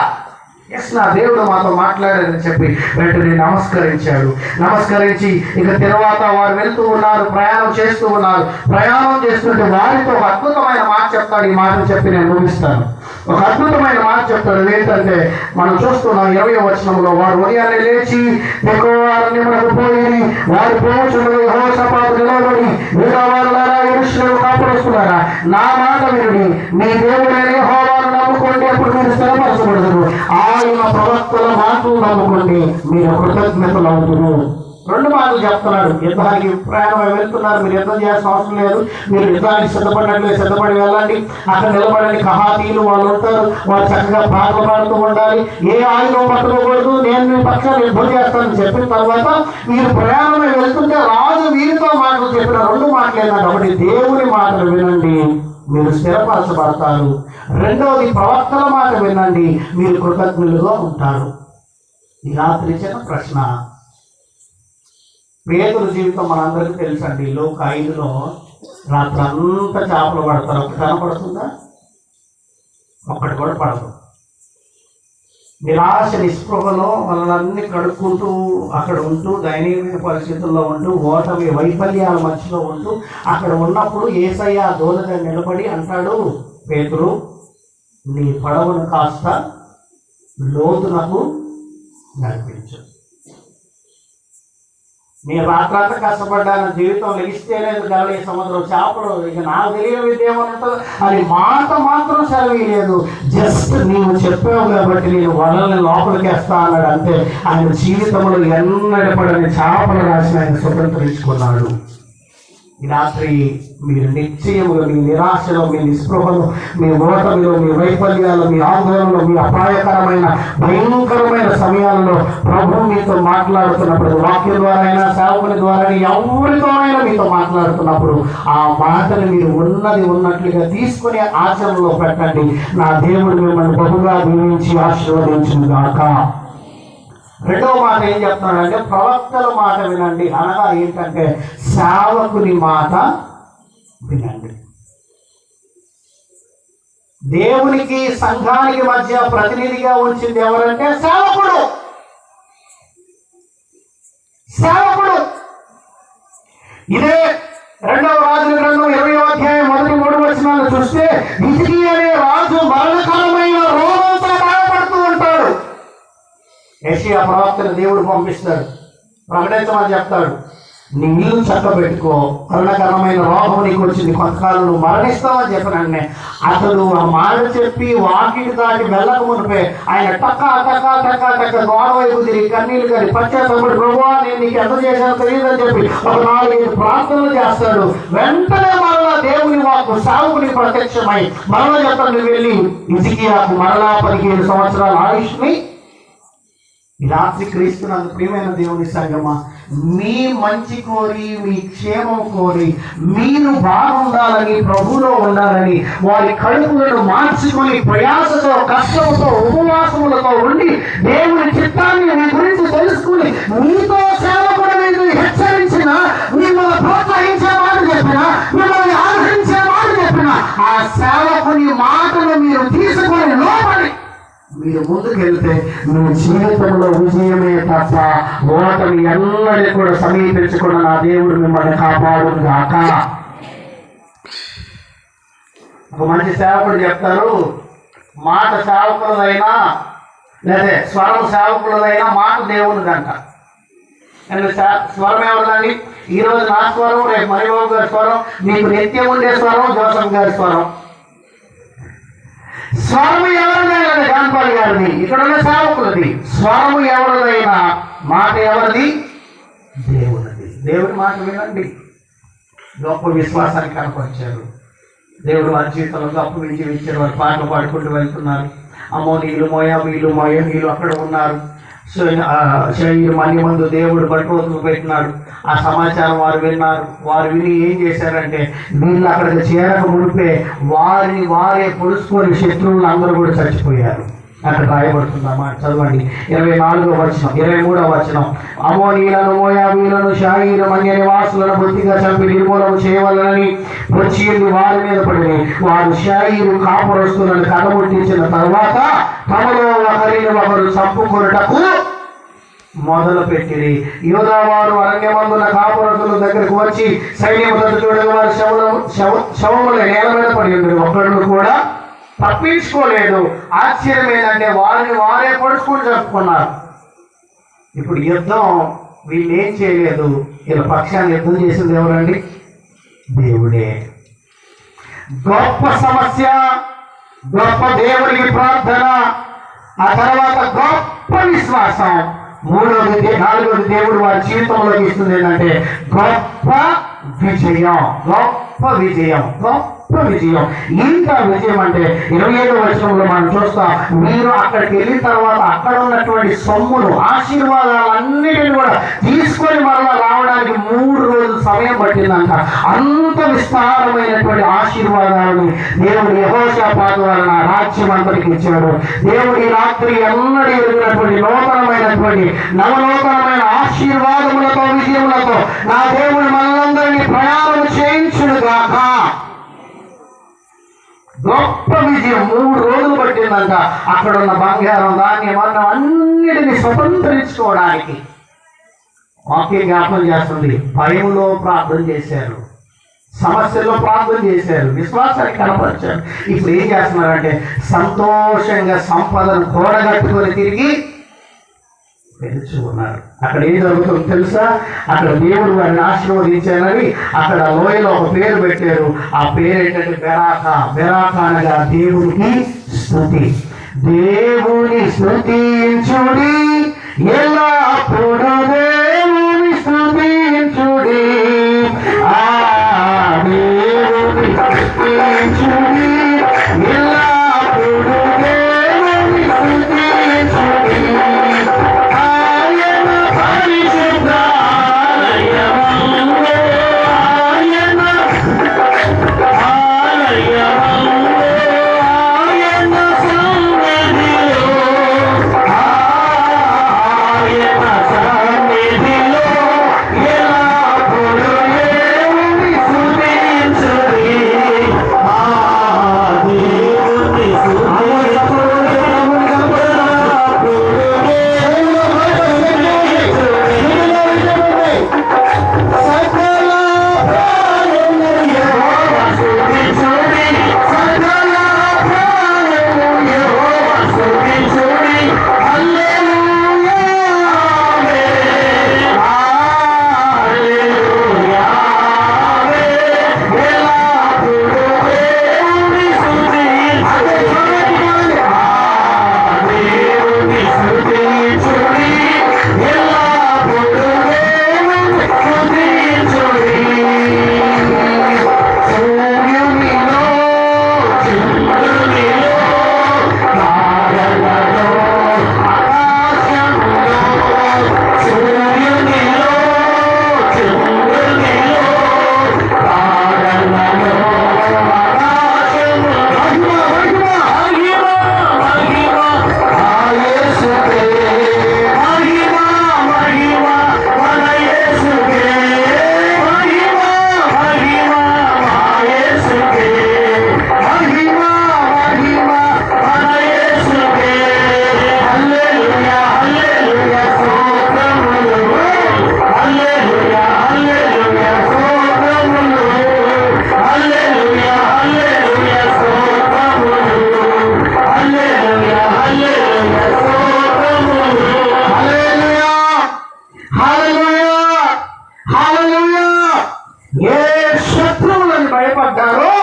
నా దేవుడు మాతో మాట్లాడారని చెప్పి వెంటనే నమస్కరించి ఇక తర్వాత వారు వెళ్తూ ఉన్నారు, ప్రయాణం చేస్తూ ఉన్నారు. ప్రయాణం చేస్తుంటే వారితో ఒక అద్భుతమైన మాట చెప్తాడు. ఈ మాటను చెప్పి నేను ముగిస్తాను. ఒక అద్భుతమైన మాట చెప్తాడు. ఏంటంటే మనం చూస్తున్నాం 20వ వచనంలో, వారు ఉదయాన్నే లేచి తెకోవారని మనకు పోయి వారు పోవచ్చుండగా యెహోషాపాతు నిలబడి, యూదా వారులారా, యెరూషలేము కాపురస్తులారా, నా మాట వినుడి, మీ దేవుడైన యెహోవాను నమ్ముకోండి, అప్పుడు మీరు స్థిరపరచబడదురు. ఆయన ప్రవక్తల మాటలు నమ్ముకోండి, మీరు కృతజ్ఞతలు అవుతున్నారు. 2 మాటలు చెప్తున్నాడు. యుద్ధానికి ప్రయాణం వెళ్తున్నారు, మీరు యుద్ధం చేయాల్సిన అవసరం లేదు, మీరు యుద్ధానికి సిద్ధపడి వెళ్ళండి. అక్కడ నిలబడండి, కహాతీయులు వాళ్ళు ఉంటారు, వాళ్ళు చక్కగా పాటలు పాడుతూ ఉండాలి, ఏ ఆయుధం పట్టుకోకూడదు, నేను మీ పక్షాన్ని యుద్ధం చేస్తానని చెప్పిన తర్వాత మీరు ప్రయాణమే వెళ్తుంటే రాజు వీరితో మాటలు చెప్పిన 2 మాటలు ఏంటంటే, ఒకటి దేవుని మాటలు వినండి, మీరు స్థిరపరచబడతారు. రెండవది ప్రవక్తల మాట వినండి, మీరు కృతజ్ఞులుగా ఉంటారు. ఈ రాత్రి చిన్న ప్రశ్న. పేతురు జీవితం మనందరికీ తెలుసండి. లోక 5లో రాత్రి అంతా చేపలు పడతారు. ఒకటి కనపడుతుందా? ఒక్కటి కూడా పడదు. నిరాశ నిస్పృహలో వాళ్ళన్నీ కడుక్కుంటూ అక్కడ ఉంటూ దయనీయమైన పరిస్థితుల్లో ఉంటూ ఓటమి వైఫల్యాల మధ్యలో ఉంటూ అక్కడ ఉన్నప్పుడు యేసయ్య దూరంగా నిలబడి అంటాడు, పేతురు, నీ పడవను కాస్త లోతునకు నడిపించు. నేను రాత్రంతా కష్టపడ్డాను, జీవితం లెగిస్తేనే గలీ సముద్రం చేపలు, ఇక నాకు తెలియని విద్య ఏమనుంటుందో అది మాట మాత్రం సెలవీయలేదు. జస్ట్ నీవు చెప్పావు కాబట్టి నేను వలల్ని లోపలికేస్తా అన్నాడు. అంతే. ఆయన జీవితంలో ఎన్నడపడని చేపలు రాసి ఆయన స్వతంత్రించుకున్నాడు. ఈ రాత్రి మీరు నిశ్చయముగా మీ నిరాశలో, మీ నిస్పృహలో, మీ ఓటమిలో, మీ వైఫల్యాలు, మీ ఆందోళనలో, మీ అపాయకరమైన భయంకరమైన సమయాలలో ప్రభు మీతో మాట్లాడుతున్నప్పుడు, వాక్యం ద్వారా అయినా సేవకుని ద్వారా ఎవరితోనైనా మీతో మాట్లాడుతున్నప్పుడు ఆ మాటను మీరు ఉన్నది ఉన్నట్లుగా తీసుకుని ఆచరణలో పెట్టండి. నా దేవుడు మిమ్మల్ని బహుగా దీవించి ఆశీర్వదించును గాక. 2వ మాట ఏం చెప్తున్నాడంటే, ప్రవక్తల మాట వినండి. అనగా ఏంటంటే సేవకుని మాట వినండి. దేవునికి సంఘానికి మధ్య ప్రతినిధిగా ఉంచింది ఎవరంటే సేవకుడు. సేవకుడు. ఇదే 2వ రాజుల గ్రంథం 20వ అధ్యాయం 1-3 వచనాలను చూస్తే హిజ్కియా అనే రాజు మరణకరమైన రోగంతో బాధపడుతూ ఉంటాడు. యెషయా ప్రవక్తను దేవుడు పంపిస్తాడు, ప్రకటించమని చెప్తాడు, నీ ఇల్లు చక్కబెట్టుకో, మరణకరమైన రోగం నీకు వచ్చింది, కొంతకాలం నువ్వు మరణిస్తావని చెప్పినండి. అతడు ఆ మాట చెప్పి వాకిటి దాటి వెళ్ళక మునిపే ఆయన టక్క గోడ వైపు తిరిగి కన్నీళ్ళు కానీ పశ్చాత్తపడి, ప్రభువా నేను నీకు ఎంత చేశానో తెలియదని చెప్పి ఒక 4-5 ప్రార్థనలు చేస్తాడు. వెంటనే మరలా దేవుని వాక్కు సావుకుని ప్రత్యక్షమై మరలా చెప్తాడు, నువ్వు వెళ్ళి హిజ్కియాకు మరలా 15 సంవత్సరాల ఆయుష్ని. ఈ రాత్రి క్రీస్తునందు ప్రియమైన దేవుని సంగమా, మీ మంచి కోరి, మీ క్షేమం కోరి, మీరు బాగుండాలని, ప్రభువులో ఉండాలని వారి కడుపులను మార్చుకొని ప్రయాసతో, కష్టంతో, ఉపవాసములతో ఉండి దేవుని చిత్తాన్ని మీ గురించి తెలుసుకుని మీతో సేవకుడు మీకు హెచ్చరించిన, మిమ్మల్ని ప్రోత్సహించే మాట చెప్పిన, మిమ్మల్ని ఆదరించే మాట చెప్పిన ఆ సేవకుని మాటను మీరు తీసుకొని లోపలి మీరు ముందుకెళ్తే మీ జీవితంలో విజయమే తప్ప ఓటమి ఎన్నడూ కూడా సమీపించకుండా నా దేవుడు మిమ్మల్ని కాపాడును గాక. ఒక మంచి సేవకుడు చెప్తారు, మాట సేవకులదైనా లేదా స్వరం సేవకులదైనా మాట దేవునిదంట. స్వరం ఎవరిదండి? ఈరోజు నా స్వరం, రేపు మణిబాబు గారి స్వరం, మీకు నిత్యం ఉండే స్వరం జోసఫ్ గారి స్వరం. స్వరము ఎవరిదైనా జాన్పాల్ గారిది, ఇక్కడ ఉన్న సేవకులది. స్వరము ఎవరిదైనా మాట ఎవరిది? దేవునిది. దేవుని మాట వినండి. గొప్ప విశ్వాసాన్ని కనపరిచారు. దేవుడు వారి జీవితంలో గొప్ప విజయం ఇచ్చారు. వారు పాటలు పాడుకుంటూ వెళ్తున్నారు. అమోనీయులు, మోయాబీలు, మయోనీయులు అక్కడ ఉన్నారు. శరీరం మళ్ళీ ముందు దేవుడు బంట్రోతులు పెట్టినాడు. ఆ సమాచారం వారు విన్నారు. వారు విని ఏం చేశారంటే వీళ్ళు అక్కడికి చేరక మునిపే వారే పొడుచుకొని శత్రువులు అందరూ కూడా చచ్చిపోయారు. అక్కడ రాయబడుతుందన్నమాట. చదవండి 24వ వచనం, 23వ వచనం. అమోనీయులను, మోయాబీలను, షాయీలు మన్య నివాసులను బొత్తిగా చంపి నిర్మూలన చేయవలనని వచ్చి వారి మీద పడి వారు షాయీలు కాపురస్తులను కడముట్టించిన తర్వాత తమలో ఒకరు చంపుకొనుటకు మొదలు పెట్టిరి. యూదా వారు అరణ్యమందున కాపురస్తుల దగ్గరకు వచ్చి సైన్యము చూడగా వారి శవముల నేల మీద పడి ఉండరు, ఒక్కడు కూడా తప్పించుకోలేదు. ఆశ్చర్యం ఏంటంటే వారే పొడుచుకుని చెప్పుకున్నారు. ఇప్పుడు యుద్ధం వీళ్ళు ఏం చేయలేదు, వీళ్ళ పక్షాన్ని యుద్ధం చేసింది ఎవరండి? దేవుడే. గొప్ప సమస్య, గొప్ప దేవుడికి ప్రార్థన, ఆ తర్వాత గొప్ప విశ్వాసం. 4వది దేవుడు వారి జీవితంలోకి ఇస్తుంది ఏంటంటే గొప్ప విజయం. గొప్ప విజయం, గొప్ప విజయం. ఇంత విజయం అంటే 27వ వచనంలో మనం చూస్తాం. మీరు అక్కడికి వెళ్ళిన తర్వాత అక్కడ ఉన్నటువంటి సొమ్మును, ఆశీర్వాదాలన్నిటిని కూడా తీసుకొని మరలా రావడానికి 3 రోజులు సమయం పట్టిందంట. అంత విస్తారమైనటువంటి ఆశీర్వాదాలను దేవుడు యెహోషాపాతు వలన రాజ్యం అంతటికి ఇచ్చాడు. దేవుడి రాత్రి ఎన్నడూ ఎరిగినటువంటి నూతనమైనటువంటి నవనూతనమైన ఆశీర్వాదములతో, విజయములతో నా దేవుడు మనందరినీ ప్రయాణం చేయించుడుగాక. గొప్ప విజయం 3 రోజులు పట్టిందంట. అక్కడ ఉన్న బంగారం, ధాన్యం, అన్నం అన్నిటిని స్వతంత్రించుకోవడానికి. వాక్యం జ్ఞాపకం చేస్తుంది. భయంలో ప్రార్థన చేశారు, సమస్యల్లో ప్రార్థన చేశారు, విశ్వాసాన్ని కనపరిచారు. ఇప్పుడు ఏం చేస్తున్నారంటే సంతోషంగా సంపదను కూడగట్టుకొని తిరిగి వెలుచు ఉన్నారు. అక్కడ ఏం జరుగుతుందో తెలుసా? అక్కడ దేవుడు వారిని ఆశీర్వదించారని అక్కడ లోయలో ఒక పేరు పెట్టారు. ఆ పేరు ఏంటంటే బెరాకా. బెరాకా అనగా దేవునికి స్తుతి. దేవుని స్తుతించుడి, ఎల్లప్పుడూ దేవుని స్తుతించుడి. ఆ దేవుని స్తుతించుడి, ఎల్లప్పుడూ దేవుని స్తుతించుడి. హల్లెలూయా! ఏ శత్రువులను భయపడ్డారో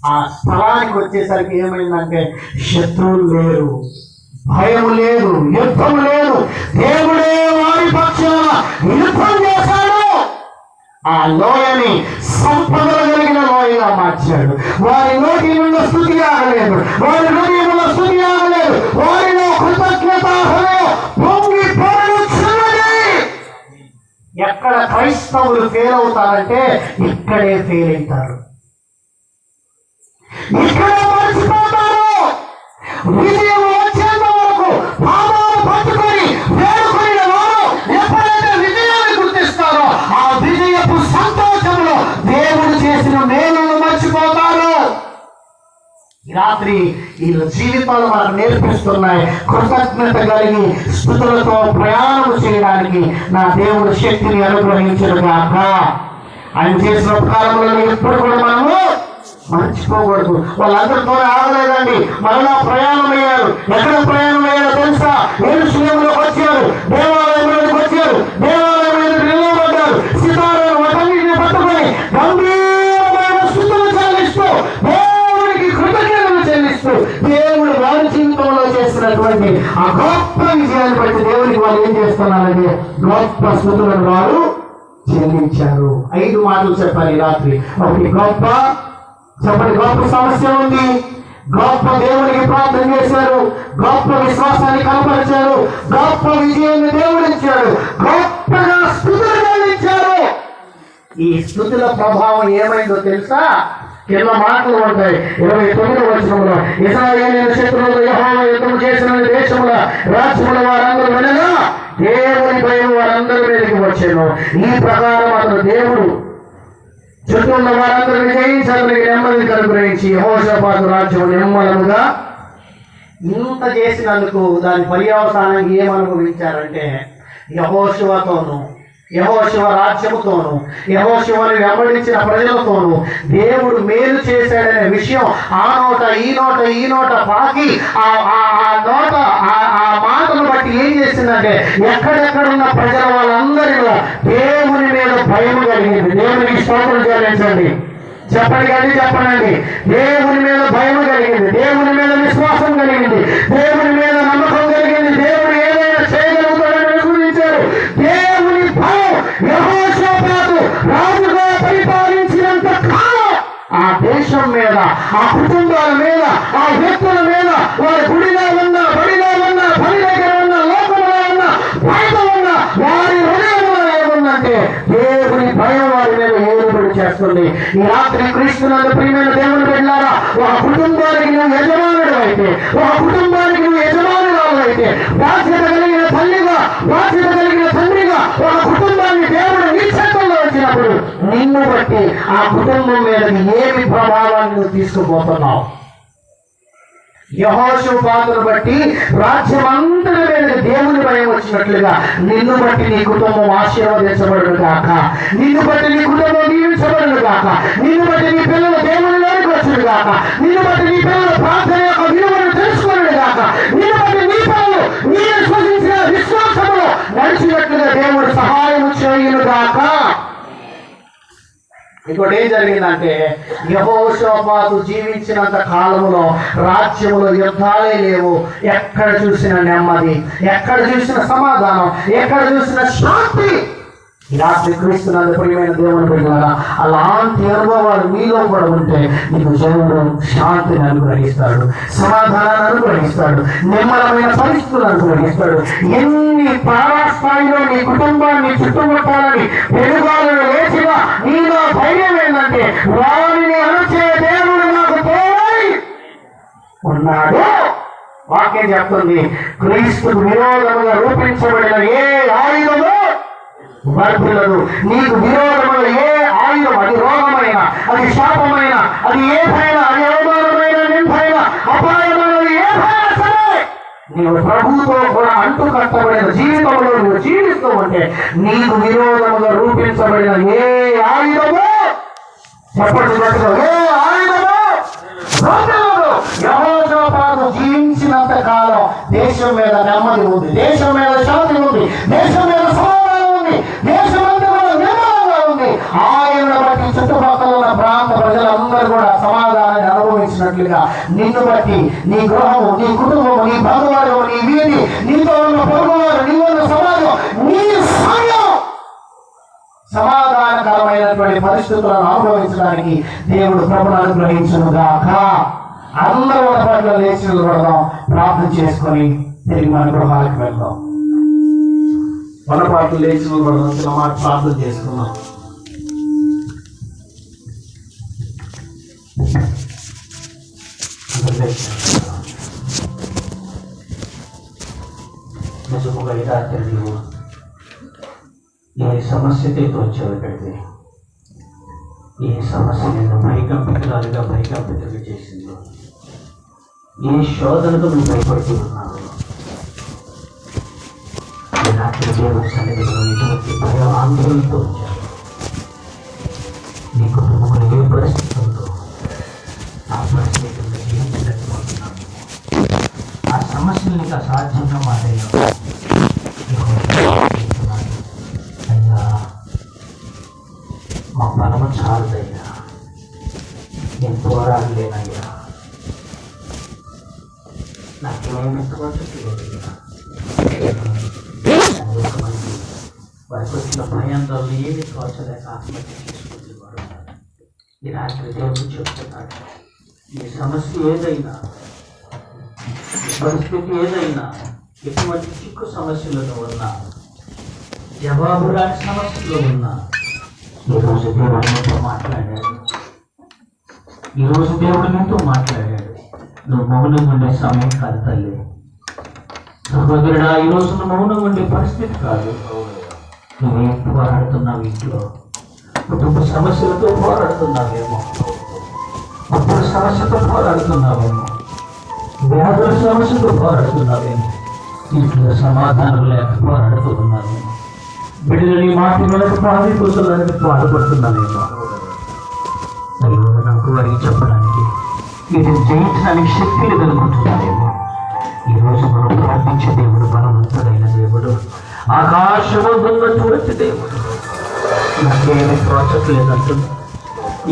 ఆ స్థలానికి వచ్చేసరికి ఏమైందంటే శత్రువులు లేరు, భయం లేదు, యుద్ధం లేదు. దేవుడే వారి పక్షాన యుద్ధం చేశాడు. ఆ లోయని సంపదలు కలిగిన లోయగా మార్చాడు. వారి నోటి నుండి స్తుతి ఆగలేదు, వారి హృదయంలో స్తుతి ఆగలేదు, వారిలో కృతజ్ఞత పొంగి పొరలుచున్నది. ఎక్కడ క్రైస్తవులు ఫెయిల్ అవుతారంటే ఇక్కడే ఫెయిల్ అవుతారు, ఇక్కడే మర్చిపోతారు. విజయం వచ్చేంత వరకు పాదాలు పట్టుకొని వేడుకునే వారు ఎప్పుడైతే విజయాన్ని గుర్తిస్తారో ఆ విజయపు సంతోషంలో దేవుడు చేసిన మేలును మర్చిపోతారు. ఈ రాత్రి ఈ జీవితాలు మనకు నేర్పిస్తున్నాయి. కృతజ్ఞత కలిగి స్తుతులతో ప్రయాణం చేయడానికి నా దేవుడు శక్తిని అనుగ్రహించడు కాక. ఆయన చేసిన ఉపకారములను ఎప్పుడు కూడా మనము మర్చిపోకూడదు. వాళ్ళందరితో ఆగలేదండి, మరలా ప్రయాణం అయ్యారు. ఎక్కడ ప్రయాణం అయ్యారో తెలుసా? యెరూషలేములోకి వచ్చారు, దేవాలయంలోకి వచ్చారు, దేవాలయం మీద నిలబడ్డారు. సితారాను వాటన్నిటిని పట్టుకొని గంభీరమైన స్తుతులు చెల్లిస్తూ దేవుడికి కృతజ్ఞతలు చెల్లిస్తూ దేవుడు వారి జీవితంలో చేసినటువంటి ఆ గొప్ప విజయాన్ని బట్టి దేవుడికి వాళ్ళు ఏం చేస్తున్నారంటే గొప్ప స్తుతులను వారు చెల్లించారు. 5 మాటలు చెప్పాలి ఈ రాత్రి. ఒకటి గొప్ప చెప్పండి, గొప్ప సమస్య ఉంది, గొప్ప దేవుడికి ప్రార్థన చేశారు, గొప్ప విశ్వాసాన్ని కనపరిచారు, గొప్ప విజయాన్ని దేవుడిచ్చాడు, గొప్పగా స్తుతులు చెల్లించారు. ఈ స్తుతుల ప్రభావం ఏమైందో తెలుసా? కింద మాటలు ఉంటాయి. 29వ వచనంలో ఇశ్రాయేలీయుల శత్రువులతో యెహోవా యుద్ధం చేసిన దేశముల రాజ్యముల వారందరూ వినగా దేవుని భయం వారందరి మీదకి వచ్చాను. ఈ ప్రకారం అతను దేవుడు చుట్టూ ఉన్న వారందరినీ జయించాలని నెమ్మదిని అనుగ్రహించి యెహోషాపాతు రాజ్యం నిమ్మలముగా ఇంత చేసినందుకు దాని పర్యవసానం ఏమనుభవించారంటే యెహోషువతోనూ యెహోషువ రాజ్యముతోనూ యెహోషువను వెంబడించిన ప్రజలతోనూ దేవుడు మేలు చేశాడనే విషయం ఆ నోట ఈ నోట పాకి ఆ నోట ఆ మాటను బట్టి ఏం చేసిందంటే ఎక్కడెక్కడున్న ప్రజల వాళ్ళందరిలో దేవుని మీద భయం కలిగింది. దేవునికి స్తోత్రం చెల్లించండి, చెప్పండి. దేవుని మీద భయం కలిగింది, దేవుని మీద విశ్వాసం కలిగింది, దేవుని మీద నమ్మకం కలిగింది. దేవుడు ఏదైనా చేయగలుగుతాడని విశ్వసించారు. దేవుని భయం యెహోషాపాతు రాజుగా పరిపాలించినంత కాలం ఆ దేశం మీద, ఆ కుటుంబాల మీద, ఆ వ్యక్తుల మీద, వారి గుడిలో ఉన్న, బడిలో ఉన్న, పని దగ్గర ఉన్న, లోకంలో ఉన్న, బయట ఉన్న వారి హృదయంలో ఏముందంటే దేవుని భయం వారి మీద ఏలుబడి చేస్తుంది. ఈ రాత్రి క్రీస్తునందు ప్రియమైన దేవుని బిడ్డలారా, ఒక కుటుంబానికి నువ్వు యజమానుడు అయితే, ఒక కుటుంబానికి నువ్వు యజమానురాలు అయితే, బాధ్యత కలిగిన తల్లిగా, బాధ్యత కలిగిన తండ్రిగా ఒక కుటుంబాన్ని దేవుడు నీ చేతుల్లో వచ్చినప్పుడు నిన్ను బట్టి ఆ కుటుంబం మీద ఏమి ప్రభావాన్ని నువ్వు తీసుకుపోతున్నావు? యెహోషాపాతును బట్టి రాజ్యం అంతటి మీద దేవుని భయం వచ్చినట్లుగా నిన్ను బట్టి నీ కుటుంబం ఆశీర్వదించబడును గాక, నిన్ను బట్టి నీ కుటుంబం దీవించబడును గాక, నిన్ను బట్టి నీ పిల్లలు దేవునిలోనికి వచ్చును గాక, నిన్ను బట్టి నీ పిల్లలు ప్రార్థన యొక్క విలువను తెలుసుకున్నాడు గాక, నిన్ను బట్టి నీ పిల్లలు నేను సూచించిన విశ్వాసంలో నడిచినట్లుగా దేవుడు సహాయం చేయును గాక. ఇంకోటి ఏం జరిగిందంటే యెహోషాపాతు జీవించినంత కాలంలో రాజ్యములో యుద్ధాలే లేవు. ఎక్కడ చూసిన నెమ్మది, ఎక్కడ చూసిన సమాధానం, ఎక్కడ చూసిన శాంతి. ఈ రాత్రి క్రీస్తునందు ప్రియమైన దేవుని బిడ్డలారా, అలాంటి అనుభవాలు మీలో కూడా ఉంటే నీకు దేవుడు శాంతిని అనుగ్రహిస్తాడు, సమాధానాన్ని అనుగ్రహిస్తాడు, నిమ్మలమైన పరిస్థితులు అనుగ్రహిస్తాడు. ఎన్ని పరాస్థాయిలో నీ కుటుంబాన్ని చుట్టుముట్టాలని పెనుగాలను లేచినా నీలో ధైర్యం ఏంటంటే వారిని అణచే దేవుడు నాకు తోడై ఉన్నాడు. వాక్యం చెప్తుంది, క్రీస్తుకు విరోధముగా రూపించబడిన ఏ ఆయుధము వర్ధులను. నీకు విరోధమైన ఏ ఆయుధం, అది రోగమైన, అది శాపమైన, అది ఏదైనా, అది అవమానమైన, నిందైన, అపాయమైనది ఏదైనా సరే నీవు ప్రభువుతో కూడా అంటు కట్టబడిన జీవితంలో నువ్వు జీవిస్తూ ఉంటే నీకు విరోధముగా రూపించబడిన ఏ ఆయుధము, చెప్పండి ఏ ఆయుధము యెహోషాపాతు జీవించినంత కాలం దేశం మీద నెమ్మది ఉంది, దేశం మీద శాంతి ఉంది, దేశం మీద సమాధానం ఉంది, దేశమంతా సమాధానాన్ని అనుభవించినట్లుగా నిన్ను బట్టి నీ గృహము, నీ కుటుంబము, నీ బంధువర్గము, నీ వీధి, నీతో ఉన్న పొరుగువారు, నీ ఉన్న సమాజం, నీ సంఘం సమాధానకరమైనటువంటి పరిస్థితులను అనుభవించడానికి దేవుడు ప్రభువును అనుగ్రహించునుగాక. అందరూ మన పట్ల లేచి నిలబడదాం, ప్రార్థన చేసుకొని తిరిగి మన గృహాలకు వెళ్దాం. మన పాటలు లేచి నిలబడదాం, చిన్న మాట ప్రార్థన చేసుకున్నాం. నిజముగా ఈ రాత్రి నీవు ఏ సమస్యతో వచ్చావు ఇక్కడికి? ఏ సమస్య నేను భయకంపితులు చేసిందో, ఏ శోధనకు నువ్వు భయపడుతూ ఉన్నావు? ఈ రాత్రి దేవుడి సన్నిధిలో ఎటువంటి భయ ఆందోళనతో వచ్చావు. నీ కుటుంబంలో ఏ పరిస్థితి ఉందో ఆ పరిస్థితుల్లో ఏం జరగబోతున్నావు? ఆ సమస్యలు నీకు అసాధ్యంగా మారాయో అయ్యా, మా బలము చాలదయ్యా, నేను పోరాడలేనయ్యా, నాకేమీ తోచట్లేదయ్యా. అనేక మంది వారికి వచ్చిన భయాందోళన ఏమి తోచలేక ఆత్మహత్య చేసుకుంటున్నారు. ఈ రాత్రి దేవుడు చెప్తున్నాడు, ఈ సమస్య ఏదైనా, ఈ పరిస్థితి ఏదైనా, ఎటువంటి చిక్కు సమస్యలను ఉన్నా, జవాబు రాని సమస్యలో ఉన్నా, ఈరోజు దేవుడు నీతో మాట్లాడాడు. నువ్వు మౌనం ఉండే సమయం కాదు తల్లి. సహోదరుడా, ఈరోజు నువ్వు మౌనం ఉండే పరిస్థితి కాదు. నువ్వేం పోరాడుతున్నావు? ఇంట్లో కుటుంబ సమస్యలతో పోరాడుతున్నావేమో, అప్పుల సమస్యతో పోరాడుతున్నావేమో, వ్యాధుల సమస్యతో పోరాడుతున్నావేమో, ఇంట్లో సమాధానం లేక పోరాడుతూ ఉన్నావేమో, బిడ్డలని మాట మనకు బాధిపోతున్నది బాధపడుతున్నావేమో. అయ్యో, నాకు వారికి చెప్పడానికి, వీటిని జయించడానికి శక్తి లేదనుకుంటున్నావేమో. ఈరోజు మనం ప్రార్థించే దేవుడు బలవంతుడైన దేవుడు, ఆకాశవంతున్నటువంటి దేవుడు. నాకేమీ తోచట్లేదంటున్నా,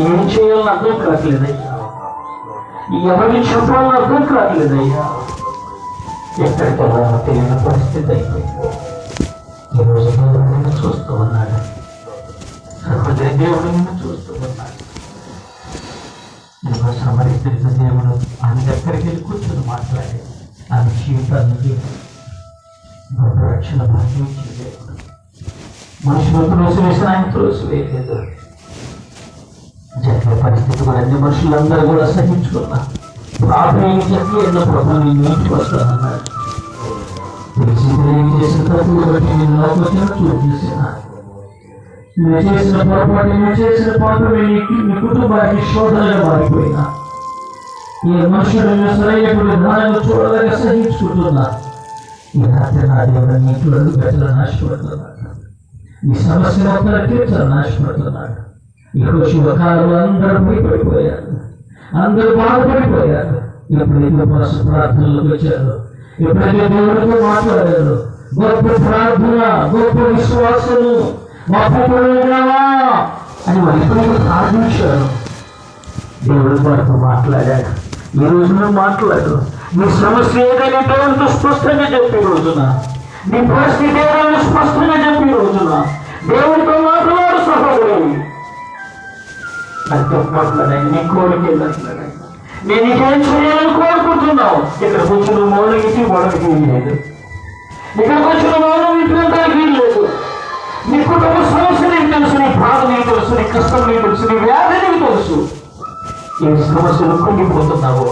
ఏం చేయాలని అర్థం కావట్లేదయ్యా, ఎవరికి చెప్పాలని అర్థం కావట్లేదయ్యా. ఎక్కడికి వెళ్ళాలో తెలియని పరిస్థితి అయిపోయింది. ఈరోజు దేవుడు నిన్ను చూస్తూ ఉన్నాడు. సహోదరి, దేవుడు నిన్ను చూస్తూ ఉన్నాడు. నువ్వు సమరిస్తున్న దేవుడు ఆమె దగ్గరికి వెళ్ళి కూర్చొని మాట్లాడి ఆమె జీవితానికి గొప్ప రక్షణ భాగ్యం ఇచ్చే దేవుడు. మనుషులు త్రోసివేసిన ఆయన త్రోసివేయలేదు. జరిగే పరిస్థితి కూడా అన్ని మనుషులందరూ కూడా సహించుకున్నా ప్రార్థన చెప్పి ఎన్నో ప్రభు నేను ఇంటికి వస్తానన్నాడు. ఏం చేసిన తప్పులు నేను లోపల చూపించిన, నువ్వు చేసిన పొరపాటు, నువ్వు చేసిన పాత్రమే నీ కుటుంబానికి శోధనగా మారిపోయినా, ఈ మనుషులను సరైనటువంటి దానిని చూడలేక సహించుకుంటున్నా. ఈ రాత్రి నా దేవుడు నీటిలో గట్ల నాశపడుతున్నాడు. ఈ సమస్య మొత్తం తీర్చాలి నాశపడుతున్నాడు. ఈ శుభకారులు అందరూ భయపడిపోయారు, అందరూ బాధపడిపోయారు. ఎప్పుడైతే పరసు ప్రార్థనలకు వచ్చారు, ఎప్పుడైతే దేవుడితో మాట్లాడారు, గొప్ప ప్రార్థన, గొప్ప విశ్వాసము, మా ప్రభువా అని వారు ఎప్పుడైతే ప్రార్థించారు, దేవుడు వారితో మాట్లాడాడు. ఈ రోజున మాట్లాడు. నీ సమస్య ఏదైనా దేవుడితో స్పష్టంగా చెప్పే రోజున, నీ పరిస్థితి ఏదైనా స్పష్టంగా చెప్పే రోజున దేవుడితో మాట్లాడు. సహోదరుడు, నాతో మాట్లాడాను, నీ కోరిక మాట్లాడాను, నేను నీకేం చేయాలని కోరుకుంటున్నావు. ఇక్కడికి వచ్చిన మౌనం ఇంటి గొడవకి లేదు, ఇక్కడికి వచ్చిన మౌనం ఇంటి ఉండడానికి లేదు. నీ కుటుంబ సమస్య నీకు తెలుసు, నీ బాధ నీకు తెలుసు, నీ కష్టం నీకు తెలుసు, నీ వ్యాధి నీకు తెలుసు. ఏ సమస్యలు కుంగిపోతున్నావో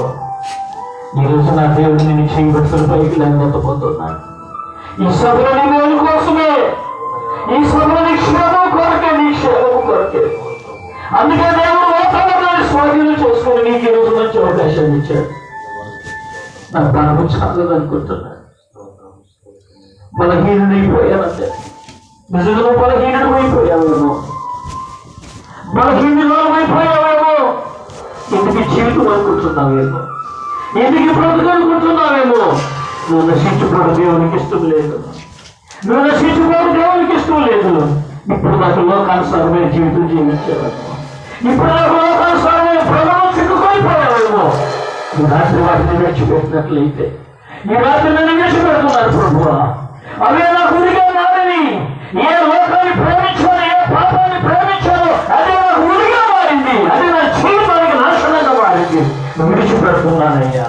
ఈ రోజు నా దేవుడు నేను చేయబట్టుకుని పైకి లేకపోతున్నాను. ఈ సభలో నీ మేలు కోసమే, ఈ సభలో నీ క్షేమం కొరకే, నీ క్షేమం కొరకే. అందుకే దేవుడు వాతావరణాన్ని స్వాధీనం చేసుకుని నీకు ఈ రోజు మంచి అవకాశం ఇచ్చాడు. నా బలము చాలదు అనుకుంటున్నాను. బలహీనుడైపోయానంటే నిజంగా బలహీనుడు అయిపోయావేమో, బలహీనులు అయిపోయావేమో. ఎందుకు జీవితం అనుకుంటున్నావేమో, ఎందుకు బ్రతుకనుకుంటున్నావేమో. నువ్వు నశించుకోవడం దేవునికి ఇష్టం లేదు, నువ్వు నశించుకోవడం దేవునికి ఇష్టం లేదు. ఇప్పుడు నాకు లోకానుసారమైన జీవితం జీవించాను, ఇప్పుడు నాకు లోకానుసారమైన ప్రజలు చిక్కుకొనిపోయావేమో ఈ రాత్రి వాటిని విడిచిపెట్టినట్లయితే ఈ రాత్రి నన్ను విడిచిపెడుతున్నారు ప్రభువా. అవే నా గురిగా మారని ఏ లోకాన్ని ప్రేమించాను, ఏ పాపాన్ని ప్రేమించాను అదే నా గురిగా మారింది, అది నా జీవితానికి నాశనంగా మారింది. విడిచిపెడుతున్నానయ్యా.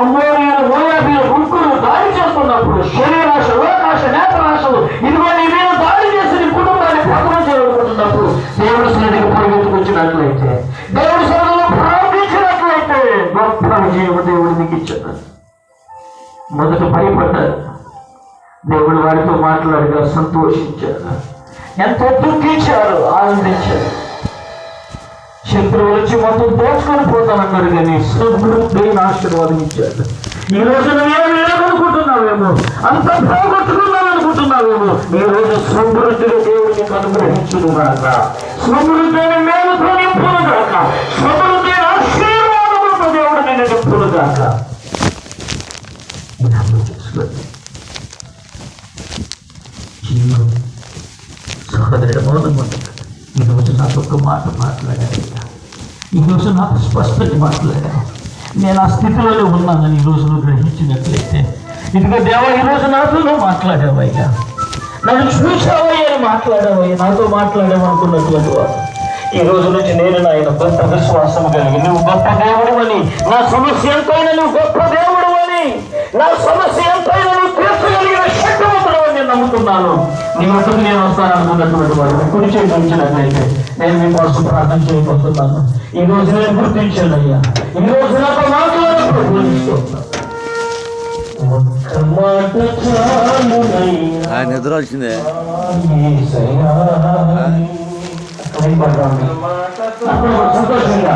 అమ్మోనియలు మోయాబీల గుంపులు దాడి చేస్తున్నప్పుడు శరీరాశ, లోకాశ, నేత్రాశలు ఇదిగో నీ మీద దాడి చేసి నీ కుటుంబాన్ని భద్రం చేయాలనుకుంటున్నప్పుడు దేవుడి సన్నిధికి పరిగెత్తుకొచ్చినట్లయితే, దేవుడి సన్నిధిలో ప్రార్థించినట్లయితే గొప్ప విజయం దేవుడు నీకు ఇచ్చాడు. మొదట భయపడ్డారు, దేవుడు వారితో మాట్లాడగా సంతోషించారు, ఎంతో దుఃఖించారు, ఆనందించారు. శత్రువులు వచ్చి మొత్తం దోచుకొని పోతానన్నారు కానీ సమృద్ధైన ఆశీర్వాదం ఇచ్చాడు. ఈ రోజు నువ్వేమో లేదనుకుంటున్నావేమో, అంత పోగొట్టుకున్నావనుకుంటున్నావేమో, ఈ రోజు సమృద్ధిగా దేవుడిని అనుగ్రహించును గాక, సమృద్ధైన మేలుతో నింపును గాక, సమృద్ధైన ఆశీర్వాదములతో దేవుడు నేను నింపును గాక. సహోదరుడు మౌనం ఉండదు. ఈరోజు నాకు ఒక మాట మాట్లాడాను, ఈరోజు నాకు స్పష్టత మాట్లాడాను. నేను ఆ స్థితిలోనే ఉన్నానని ఈరోజు నువ్వు గ్రహించినట్లయితే, ఇదిగో దేవా ఈరోజు నాతో నువ్వు మాట్లాడావయ్యా, నన్ను చూసావయ్యా అని మాట్లాడావయ్యా, నాతో మాట్లాడామనుకున్నటువంటి వాడు ఈ రోజు నుంచి నేను నాయన గొప్ప విశ్వాసం కలిగి నువ్వు గొప్ప దేవుడు అని, నా సమస్య ఎంతైనా నువ్వు గొప్ప దేవుడు అని, నా సమస్య ఎంతైనా నువ్వు తీర్చగలిగిన శక్తివంతుడు అని నేను నమ్ముతున్నాను. నీ వద్దకు నేను వస్తాననుకున్నటువంటి వాడు కుడి చేతి ఉంచినట్లయితే నేను మీకోసం ప్రార్థన చేయబోతున్నాను. ఈ రోజు నేను గుర్తించానయ్యా, ఈ రోజు నాతో మాట్లాడినప్పుడు నిద్ర వచ్చిందే సంతోషంగా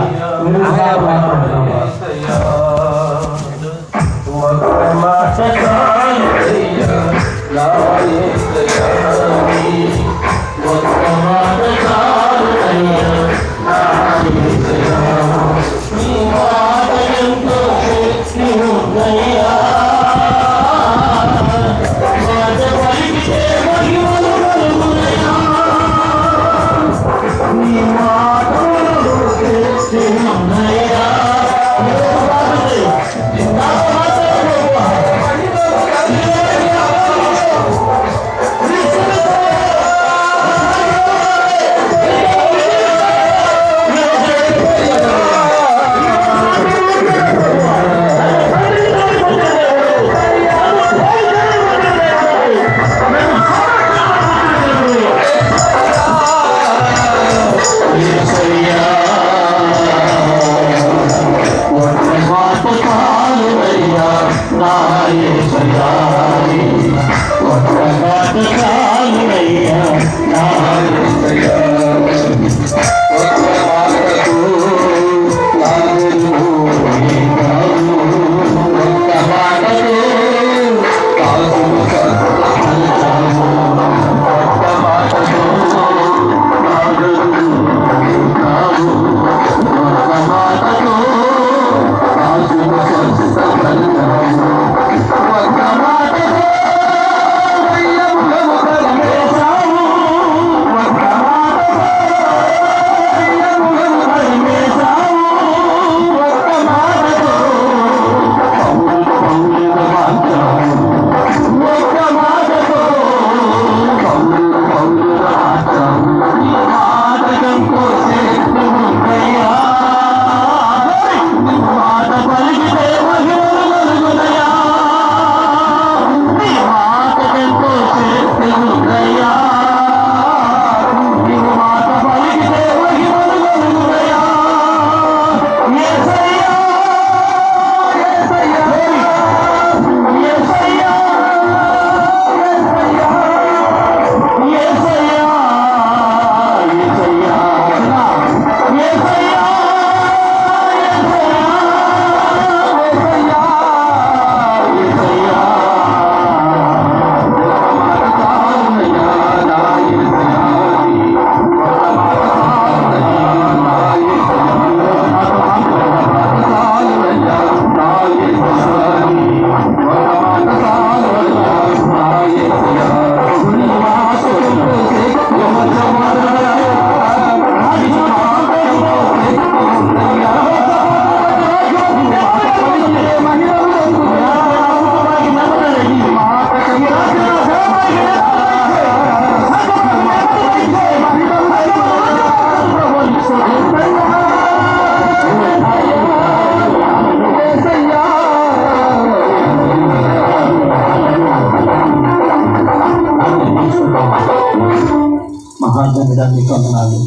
మహాగణుడా మీకు వందనాలు.